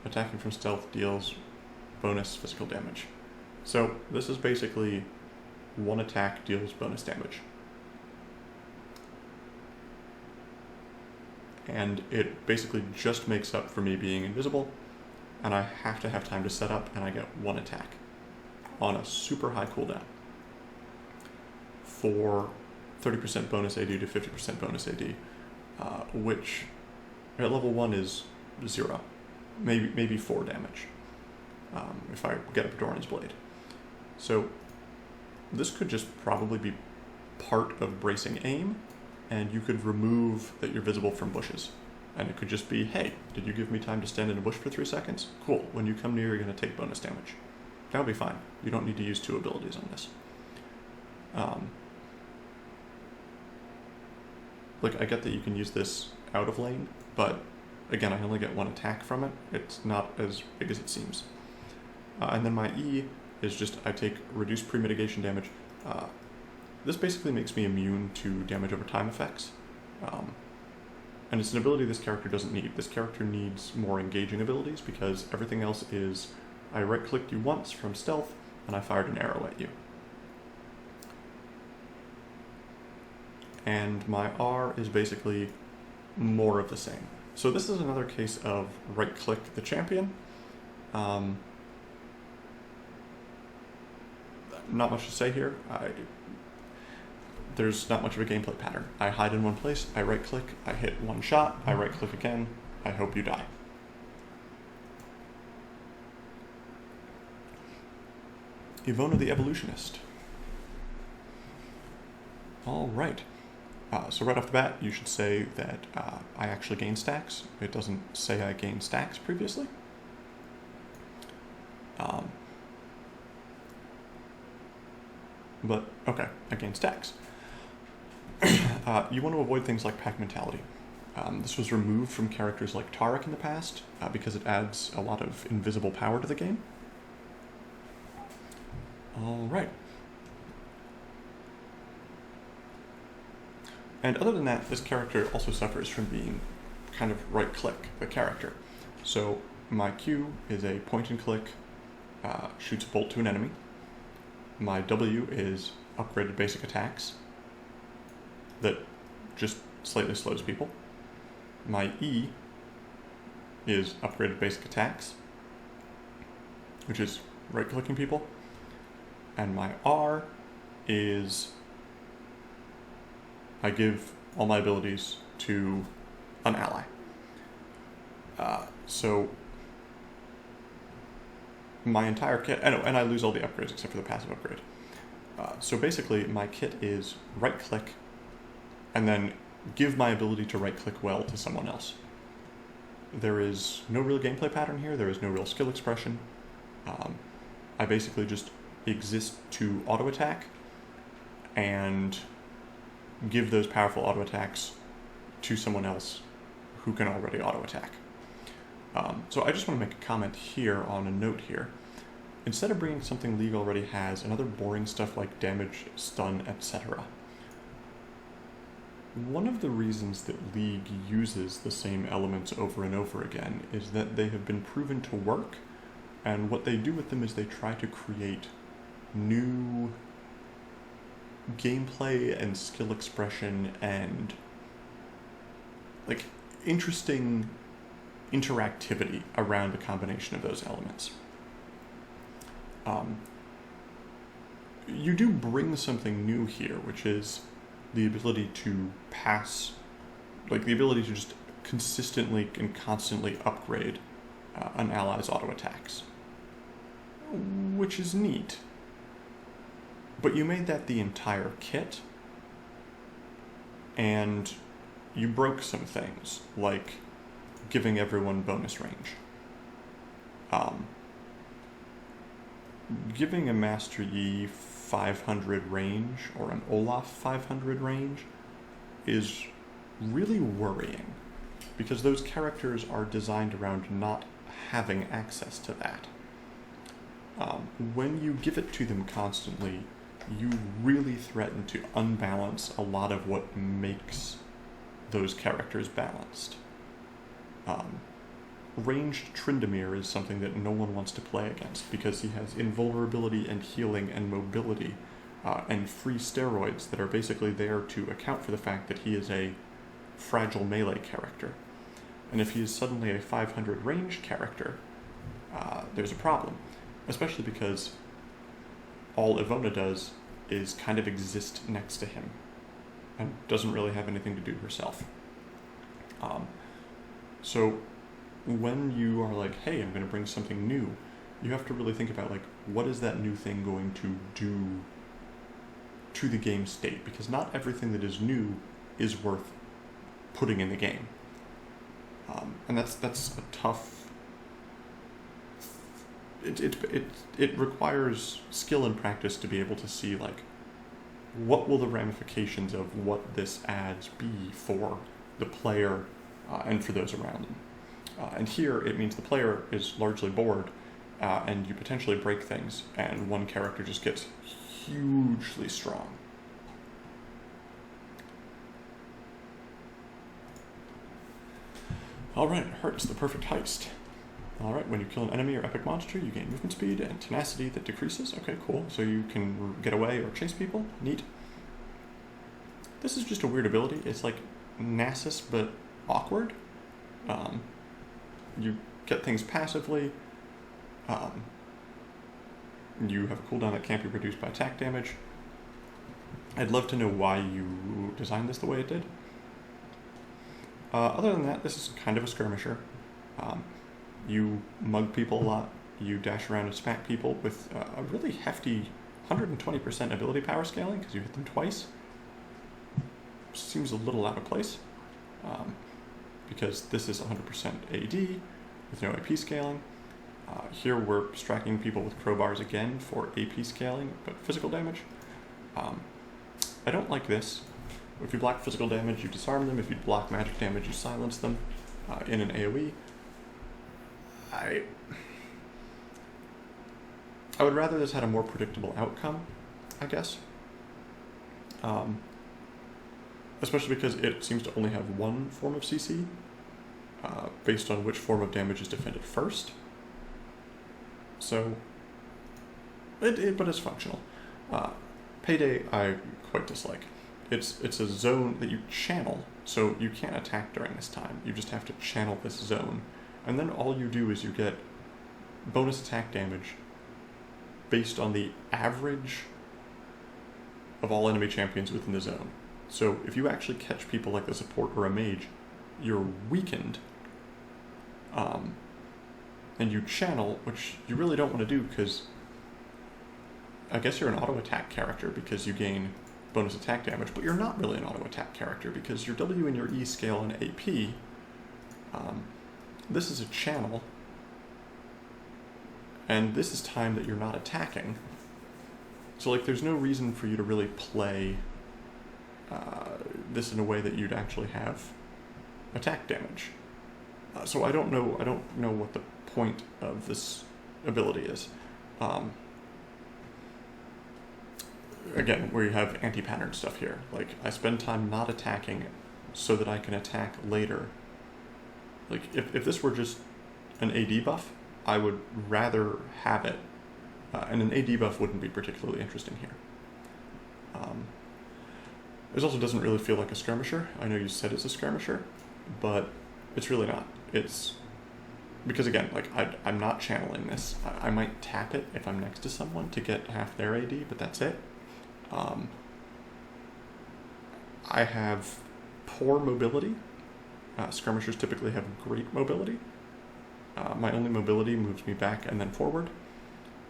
Attacking from stealth deals bonus physical damage. So this is basically one attack deals bonus damage. And it basically just makes up for me being invisible, and I have to have time to set up, and I get one attack on a super high cooldown for 30% bonus AD to 50% bonus AD, which at level 1 is 0, maybe 4 damage if I get up Doran's Blade. So this could just probably be part of bracing aim, and you could remove that you're visible from bushes. And it could just be, hey, did you give me time to stand in a bush for 3 seconds? Cool, when you come near, you're going to take bonus damage. That'll be fine. You don't need to use 2 abilities on this. Like, I get that you can use this out of lane, but again, I only get 1 attack from it. It's not as big as it seems. And then my E is just, I take reduced pre-mitigation damage. This basically makes me immune to damage over time effects. And it's an ability this character doesn't need. This character needs more engaging abilities because everything else is, I right-clicked you once from stealth, and I fired an arrow at you. And my R is basically more of the same. So this is another case of right-click the champion. Not much to say here. There's not much of a gameplay pattern. I hide in one place, I right-click, I hit 1 shot, I right-click again, I hope you die. Ivona the Evolutionist. Alright. So right off the bat, you should say that I actually gain stacks. It doesn't say I gained stacks previously. But, okay, I gain stacks. You want to avoid things like pack mentality. This was removed from characters like Tarek in the past because it adds a lot of invisible power to the game. Alright. And other than that, this character also suffers from being kind of right-click the character. So my Q is a point-and-click, shoots a bolt to an enemy. My W is upgraded basic attacks that just slightly slows people. My E is upgraded basic attacks, which is right-clicking people. And my R is I give all my abilities to an ally. So my entire kit, and I lose all the upgrades except for the passive upgrade. So basically my kit is right-click and then give my ability to right-click well to someone else. There is no real gameplay pattern here. There is no real skill expression. I basically just exist to auto-attack and give those powerful auto-attacks to someone else who can already auto-attack. So I just want to make a comment here on a note here. instead of bringing something League already has and other boring stuff like damage, stun, etc. One of the reasons that League uses the same elements over and over again is that they have been proven to work, and what they do with them is they try to create new gameplay and skill expression and like interesting interactivity around a combination of those elements. You do bring something new here, which is the ability to pass, like the ability to just consistently and constantly upgrade an ally's auto attacks, which is neat. But you made that the entire kit, and you broke some things, like giving everyone bonus range. Giving a Master Yi 500 range, or an Olaf 500 range, is really worrying, because those characters are designed around not having access to that. When you give it to them constantly, you really threaten to unbalance a lot of what makes those characters balanced. Ranged Tryndamere is something that no one wants to play against because he has invulnerability and healing and mobility and free steroids that are basically there to account for the fact that he is a fragile melee character. And if he is suddenly a 500 range character, there's a problem, especially because all Ivona does is kind of exist next to him and doesn't really have anything to do herself. So when you are like, hey, I'm going to bring something new, you have to really think about, like, what is that new thing going to do to the game state? Because not everything that is new is worth putting in the game. And that's a tough... It requires skill and practice to be able to see, like, what will the ramifications of what this adds be for the player and for those around them. And here, it means the player is largely bored, and you potentially break things, and one character just gets hugely strong. Alright, Heart's the perfect heist. Alright, when you kill an enemy or epic monster, you gain movement speed and tenacity that decreases. Okay, cool. So you can get away or chase people. Neat. This is just a weird ability. It's like Nasus, but awkward. You get things passively. You have a cooldown that can't be reduced by attack damage. I'd love to know why you designed this the way it did. Other than that, this is kind of a skirmisher. You mug people a lot. You dash around and smack people with a really hefty 120% ability power scaling because you hit them twice. Seems a little out of place. Because this is 100% AD with no AP scaling. Here we're striking people with crowbars again for AP scaling, but physical damage. I don't like this. If you block physical damage, you disarm them. If you block magic damage, you silence them in an AoE. I would rather this had a more predictable outcome, I guess. Especially because it seems to only have one form of CC, based on which form of damage is defended first. So, but it's functional. Payday I quite dislike. It's a zone that you channel, so you can't attack during this time. You just have to channel this zone. And then all you do is you get bonus attack damage based on the average of all enemy champions within the zone. So if you actually catch people like the support or a mage, you're weakened. And you channel, which you really don't want to do because I guess you're an auto attack character because you gain bonus attack damage, but you're not really an auto attack character because your W and your E scale in AP. This is a channel, and this is time that you're not attacking. So like, there's no reason for you to really play this in a way that you'd actually have attack damage. So I don't know what the point of this ability is. Again, where you have anti-pattern stuff here. Like, I spend time not attacking so that I can attack later. Like, if this were just an AD buff, I would rather have it. And an AD buff wouldn't be particularly interesting here. This also doesn't really feel like a skirmisher. I know you said it's a skirmisher, but it's really not. It's because, again, like, I'm not channeling this. I might tap it if I'm next to someone to get half their AD, but that's it. I have poor mobility. Skirmishers typically have great mobility. My only mobility moves me back and then forward.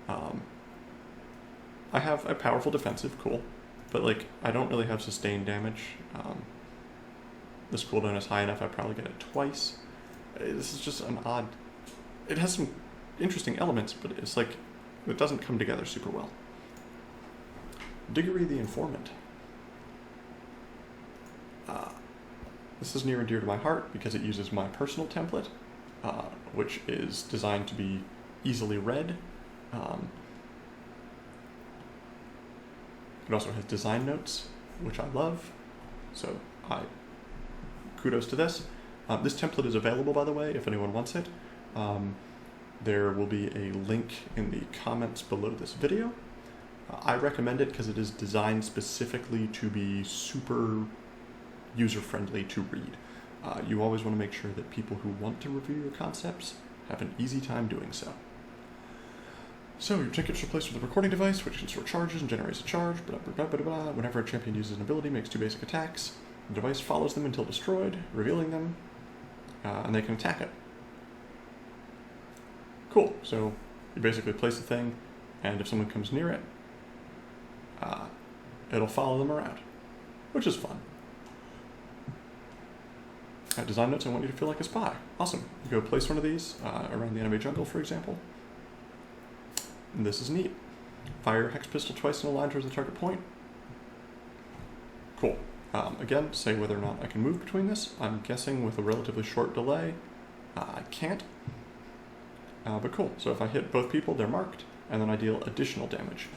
I have a powerful defensive, cool. But, like, I don't really have sustained damage. This cooldown is high enough, I probably get it twice. This is just an odd... It has some interesting elements, but it's like, it doesn't come together super well. Diggory the Informant. This is near and dear to my heart because it uses my personal template, which is designed to be easily read. It also has design notes, which I love, so kudos to this. This template is available, by the way, if anyone wants it. There will be a link in the comments below this video. I recommend it because it is designed specifically to be super user-friendly to read. You always want to make sure that people who want to review your concepts have an easy time doing so. So, your ticket's replaced with a recording device, which can store charges and generates a charge, blah, blah, blah, blah, blah. Whenever a champion uses an ability, makes 2 basic attacks. The device follows them until destroyed, revealing them, and they can attack it. Cool, so you basically place the thing, and if someone comes near it, it'll follow them around, which is fun. Design notes, I want you to feel like a spy. Awesome. You go place one of these around the enemy jungle, for example. And this is neat. Fire hex pistol twice in a line towards the target point. Cool. Again, say whether or not I can move between this. I'm guessing with a relatively short delay, I can't. But cool. So if I hit both people, they're marked, and then I deal additional damage.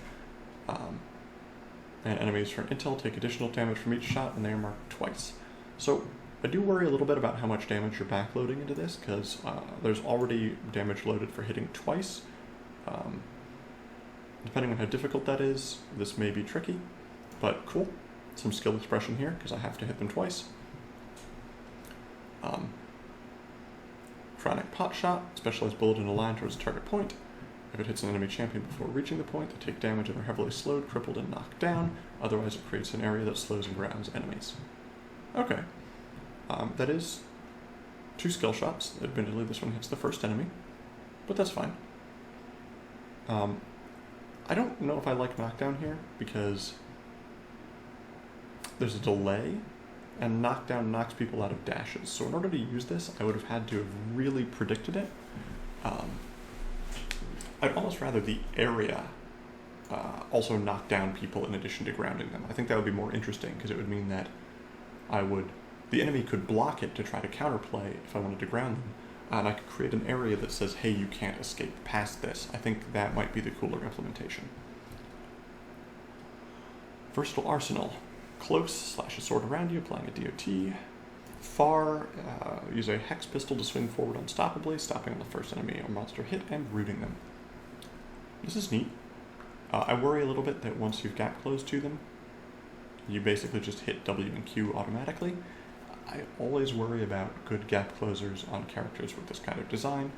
And enemies from intel take additional damage from each shot, and they are marked twice. So I do worry a little bit about how much damage you're backloading into this, because there's already damage loaded for hitting twice. Depending on how difficult that is, this may be tricky, but cool. Some skill expression here, because I have to hit them twice. Chronic pot shot, specialized bullet in a line towards the target point. If it hits an enemy champion before reaching the point, they take damage and are heavily slowed, crippled, and knocked down. Otherwise, it creates an area that slows and grounds enemies. Okay. That is 2 skill shots. Admittedly, this one hits the first enemy, but that's fine. I don't know if I like knockdown here, because there's a delay, and knockdown knocks people out of dashes. So in order to use this, I would have had to have really predicted it. I'd almost rather the area also knock down people in addition to grounding them. I think that would be more interesting, because it would mean that the enemy could block it to try to counterplay if I wanted to ground them, and I could create an area that says, hey, you can't escape past this. I think that might be the cooler implementation. Versatile Arsenal. Close, slash a sword around you, applying a DOT. Far, use a hex pistol to swing forward unstoppably, stopping on the first enemy or monster hit and rooting them. This is neat. I worry a little bit that once you've gap closed to them, you basically just hit W and Q automatically. I always worry about good gap closers on characters with this kind of design,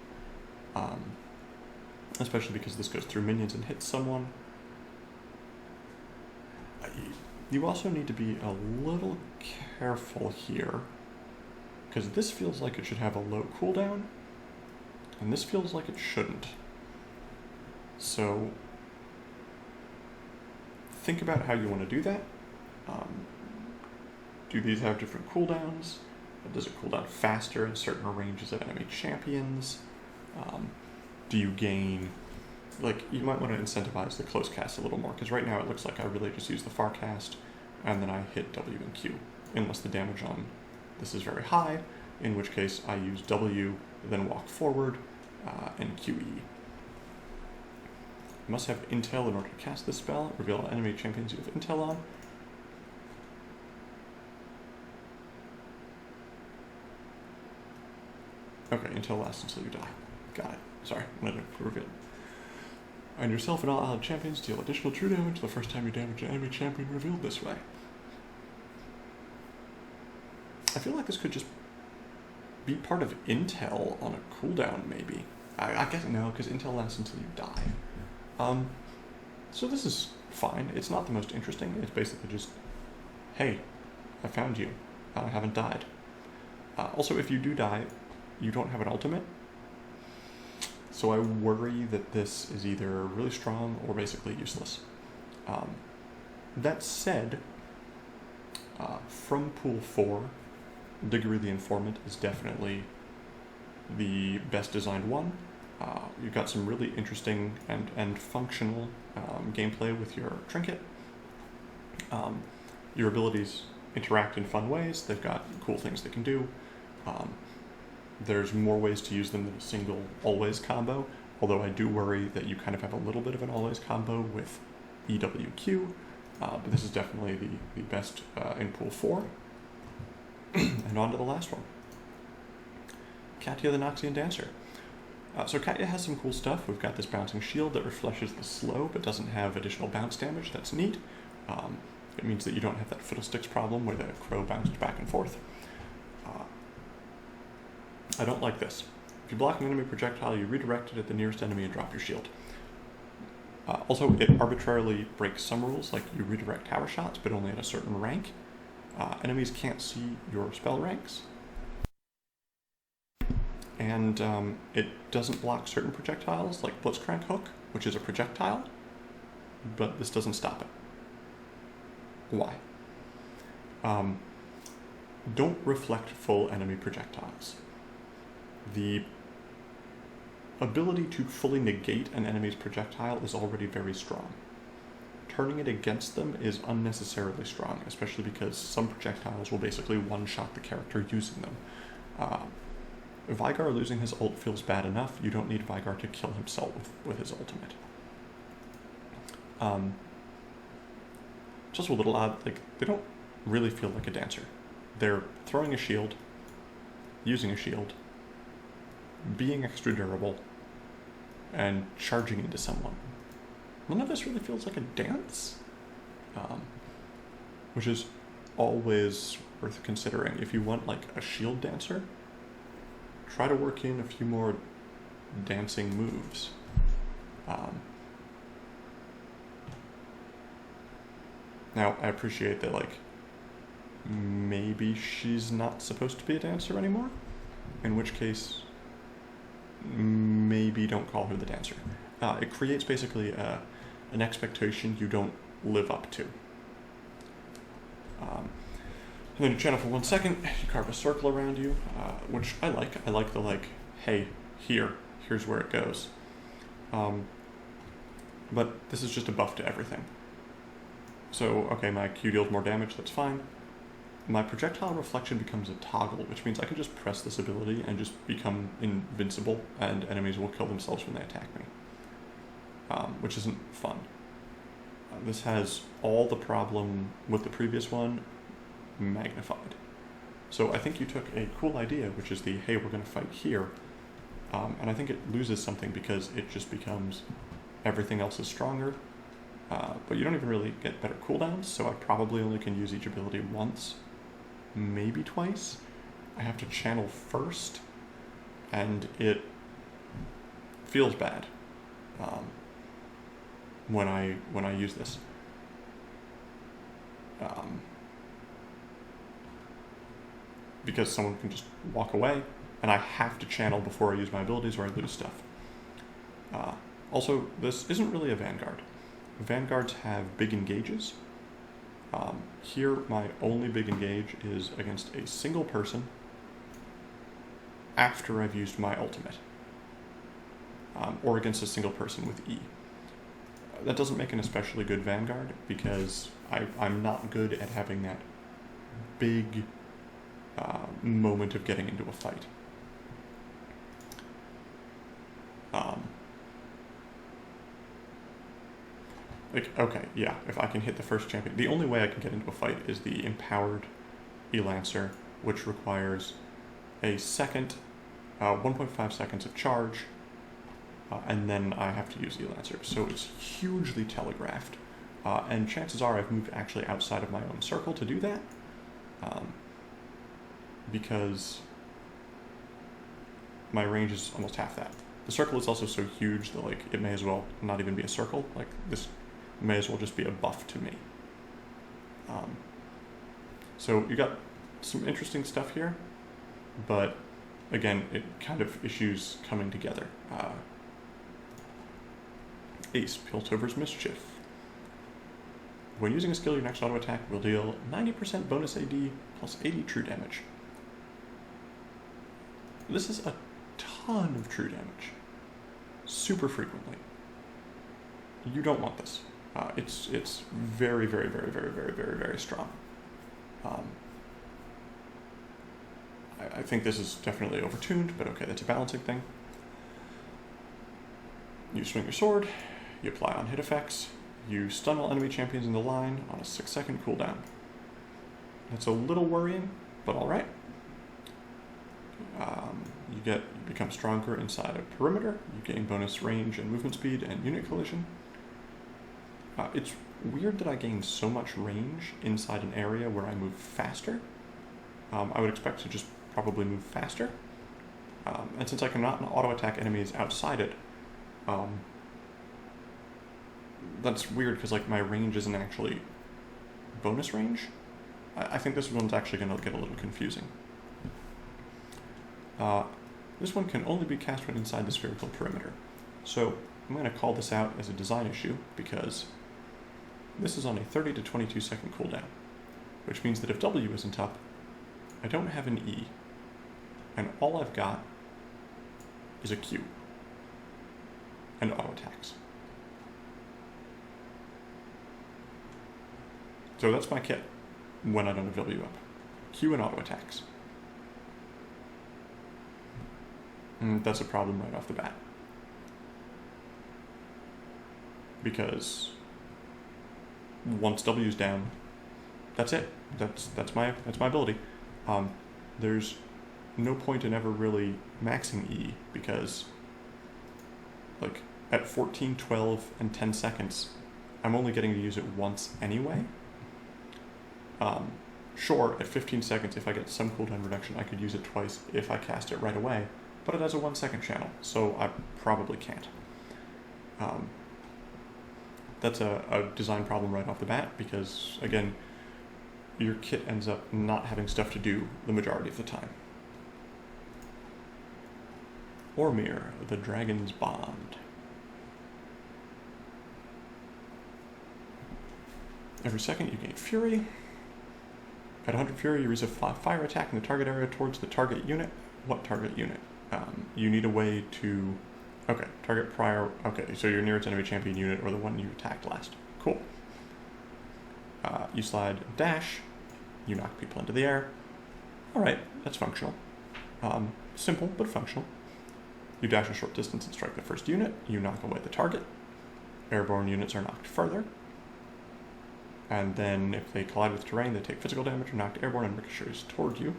especially because this goes through minions and hits someone. You also need to be a little careful here, because this feels like it should have a low cooldown, and this feels like it shouldn't. So think about how you want to do that. Do these have different cooldowns? Does it cool down faster in certain ranges of enemy champions? Do you gain... Like, you might want to incentivize the close cast a little more, because right now it looks like I really just use the far cast, and then I hit W and Q, unless the damage on this is very high, in which case I use W, then walk forward, and QE. You must have intel in order to cast this spell. Reveal enemy champions you have intel on. Okay, intel lasts until you die. Got it. Sorry, I wanted to reveal. And yourself and all allied champions deal additional true damage the first time you damage an enemy champion revealed this way. I feel like this could just be part of intel on a cooldown, maybe. I guess no, because intel lasts until you die. So this is fine. It's not the most interesting. It's basically just, hey, I found you. I haven't died. Also, if you do die, you don't have an ultimate. So I worry that this is either really strong or basically useless. That said, from Pool 4, Diggory the Informant is definitely the best designed one. You've got some really interesting and functional gameplay with your trinket. Your abilities interact in fun ways. They've got cool things they can do. There's more ways to use them than a single always combo, although I do worry that you kind of have a little bit of an always combo with EWQ, but this is definitely the best in Pool 4. And on to the last one. Katya the Noxian Dancer. So Katya has some cool stuff. We've got this bouncing shield that refreshes the slow but doesn't have additional bounce damage. That's neat. It means that you don't have that fiddlesticks problem where the crow bounces back and forth. I don't like this. If you block an enemy projectile, you redirect it at the nearest enemy and drop your shield. Also, it arbitrarily breaks some rules, like you redirect tower shots, but only at a certain rank. Enemies can't see your spell ranks. And it doesn't block certain projectiles, like Blitzcrank Hook, which is a projectile, but this doesn't stop it. Why? Don't reflect full enemy projectiles. The ability to fully negate an enemy's projectile is already very strong. Turning it against them is unnecessarily strong, especially because some projectiles will basically one-shot the character using them. Vygar losing his ult feels bad enough. You don't need Vygar to kill himself with his ultimate. Just a little odd, like, they don't really feel like a dancer. They're throwing a shield, using a shield, being extra durable, and charging into someone. None of this really feels like a dance, which is always worth considering. If you want like a shield dancer, try to work in a few more dancing moves. Now, I appreciate that, like, maybe she's not supposed to be a dancer anymore, in which case, maybe don't call her the dancer. It creates basically an expectation you don't live up to. And then you channel for 1 second, you carve a circle around you, which I like. I like the, like, hey, here's where it goes. But this is just a buff to everything. So, okay, my Q deals more damage, that's fine. My projectile reflection becomes a toggle, which means I can just press this ability and just become invincible, and enemies will kill themselves when they attack me. Which isn't fun. This has all the problem with the previous one magnified. So I think you took a cool idea, which is the, hey, we're going to fight here, and I think it loses something because it just becomes everything else is stronger, but you don't even really get better cooldowns, so I probably only can use each ability once, maybe twice. I have to channel first, and it feels bad when I use this. Because someone can just walk away, and I have to channel before I use my abilities or I lose stuff. Also, this isn't really a Vanguard. Vanguards have big engages. Here, my only big engage is against a single person after I've used my ultimate, or against a single person with E. That doesn't make an especially good Vanguard because I'm not good at having that big moment of getting into a fight. Like, okay, yeah, if I can hit the first champion. The only way I can get into a fight is the empowered E-Lancer, which requires a second, 1.5 seconds of charge, and then I have to use E-Lancer. So it's hugely telegraphed. And chances are I've moved actually outside of my own circle to do that. Because my range is almost half that. The circle is also so huge that like it may as well not even be a circle. Like this may as well just be a buff to me. So you got some interesting stuff here, but again, it kind of issues coming together. Ace, Piltover's Mischief. When using a skill, your next auto attack will deal 90% bonus AD plus 80 true damage. This is a ton of true damage, super frequently. You don't want this. It's very, very, very, very, very, very, very strong. I think this is definitely overtuned, but okay, that's a balancing thing. You swing your sword, you apply on hit effects, you stun all enemy champions in the line on a 6-second cooldown. That's a little worrying, but alright. You become stronger inside a perimeter, you gain bonus range and movement speed and unit collision. It's weird that I gain so much range inside an area where I move faster. I would expect to just probably move faster. And since I cannot auto attack enemies outside it, that's weird because like my range isn't actually bonus range. I think this one's actually going to get a little confusing. This one can only be cast when inside the spherical perimeter. So I'm going to call this out as a design issue because this is on a 30 to 22 second cooldown, which means that if W isn't up, I don't have an E, and all I've got is a Q and auto attacks. So that's my kit when I don't have W up. Q and auto attacks. And that's a problem right off the bat. Because once W's down, that's it. That's my ability. There's no point in ever really maxing E because like at 14, 12, and 10 seconds, I'm only getting to use it once anyway. Sure, at 15 seconds, if I get some cooldown reduction, I could use it twice if I cast it right away, but it has a 1 second channel, so I probably can't. That's a design problem right off the bat because, again, your kit ends up not having stuff to do the majority of the time. Ormir, the Dragon's Bond. Every second you gain Fury. At 100 Fury, you receive a fire attack in the target area towards the target unit. What target unit? You need a way to... Okay, target prior... Okay, so your nearest enemy champion unit or the one you attacked last. Cool. You slide dash. You knock people into the air. Alright, that's functional. Simple, but functional. You dash a short distance and strike the first unit. You knock away the target. Airborne units are knocked further. And then if they collide with terrain, they take physical damage, are knocked airborne, and ricochets toward you.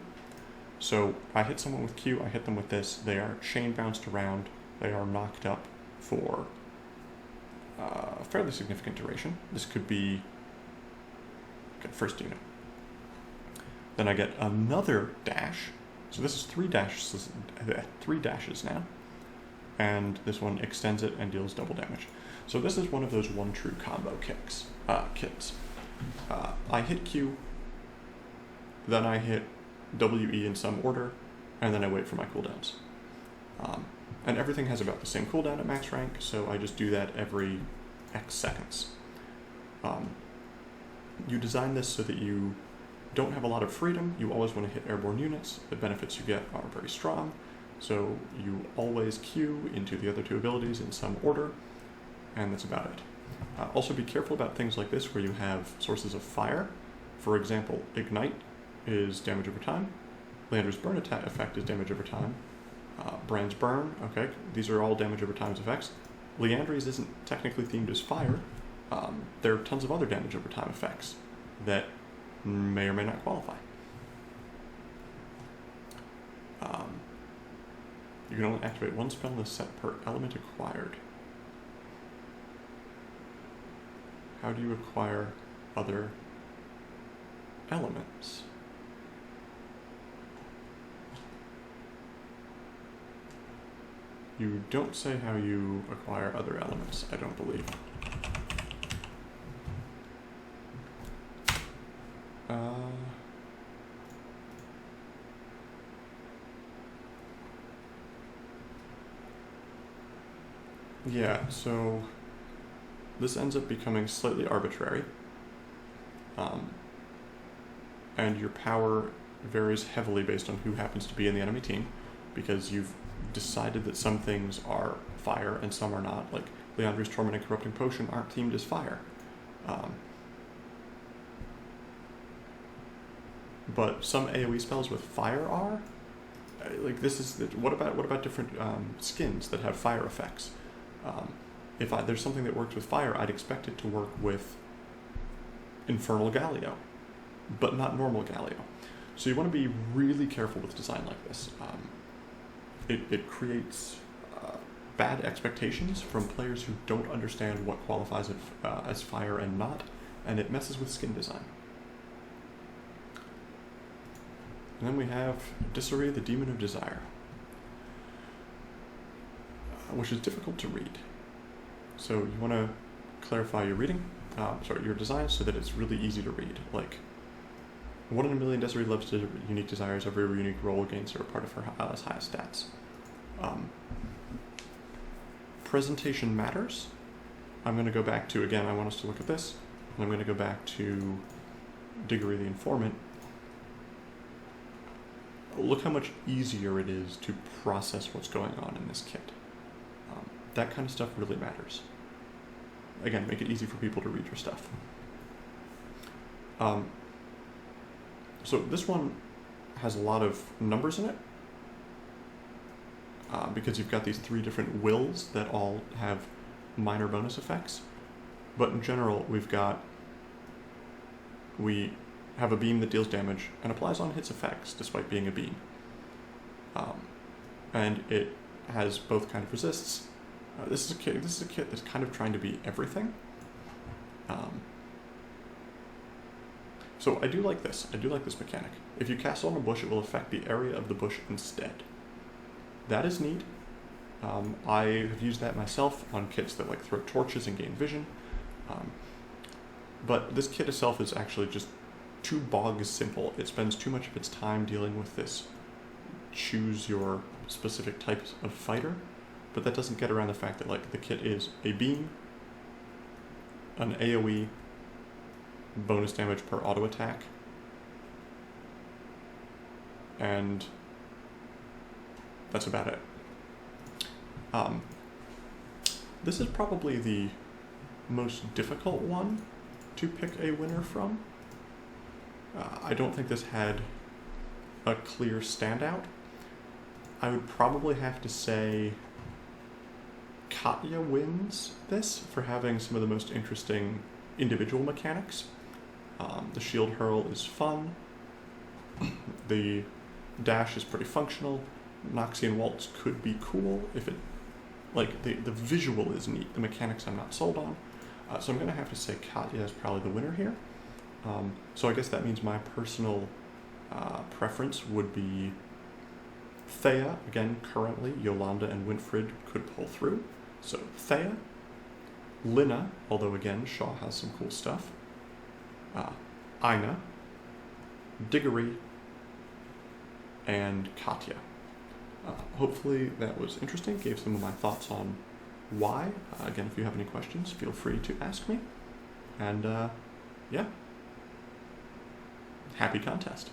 So I hit someone with Q, I hit them with this. They are chain bounced around. They are knocked up for a fairly significant duration. This could be first unit. Then I get another dash. So this is three dashes now. And this one extends it and deals double damage. So this is one of those one true combo kits. I hit Q, then I hit WE in some order, and then I wait for my cooldowns. And everything has about the same cooldown at max rank, so I just do that every X seconds. You design this so that you don't have a lot of freedom. You always want to hit airborne units. The benefits you get are very strong, so you always Q into the other two abilities in some order, and that's about it. Also be careful about things like this where you have sources of fire. For example, Ignite is damage over time. Leander's Burn effect is damage over time. Brand's Burn, okay, these are all damage over time's effects. Leandry's isn't technically themed as fire, There are tons of other damage over time effects that may or may not qualify. You can only activate one spell in the set per element acquired. How do you acquire other elements? You don't say how you acquire other elements, I don't believe. Yeah, so this ends up becoming slightly arbitrary. And your power varies heavily based on who happens to be in the enemy team, because you've decided that some things are fire and some are not. Like Leandri's Torment and Corrupting Potion aren't themed as fire. But some AoE spells with fire are. Like this is what about different skins that have fire effects? If there's something that works with fire, I'd expect it to work with Infernal Galio, but not normal Galio. So you want to be really careful with design like this. It creates bad expectations from players who don't understand what qualifies as fire and not, and it messes with skin design. And then we have Disarray, the Demon of Desire, which is difficult to read. So you want to clarify your reading, your design, so that it's really easy to read. Like, 1 in a million Desiree loves unique desires. Every unique roll gains her a part of her highest stats. Presentation matters. I'm going to go back to, again, I want us to look at this, and I'm going to go back to Diggory the Informant. Look how much easier it is to process what's going on in this kit. That kind of stuff really matters. Again, make it easy for people to read your stuff. So this one has a lot of numbers in it, because you've got these 3 different wills that all have minor bonus effects. But in general, we have a beam that deals damage and applies on hits effects despite being a beam. And it has both kind of resists. This is a kit that's kind of trying to be everything. So I do like this. I do like this mechanic. If you cast on a bush, it will affect the area of the bush instead. That is neat. I have used that myself on kits that like throw torches and gain vision. But this kit itself is actually just too bog simple. It spends too much of its time dealing with this choose your specific types of fighter, but that doesn't get around the fact that like the kit is a beam, an AoE, bonus damage per auto attack, and that's about it. This is probably the most difficult one to pick a winner from. I don't think this had a clear standout. I would probably have to say Katya wins this for having some of the most interesting individual mechanics. The shield hurl is fun. The dash is pretty functional. Noxian Waltz could be cool if it, like, the visual is neat. The mechanics I'm not sold on. So I'm going to have to say Katya is probably the winner here. So I guess that means my personal preference would be Thea. Again, currently, Yolanda and Winfred could pull through. So Thea, Lina, although again, Shaw has some cool stuff, Aina, Diggory, and Katya. Hopefully that was interesting, gave some of my thoughts on why. Again, if you have any questions, feel free to ask me. And yeah, happy contest.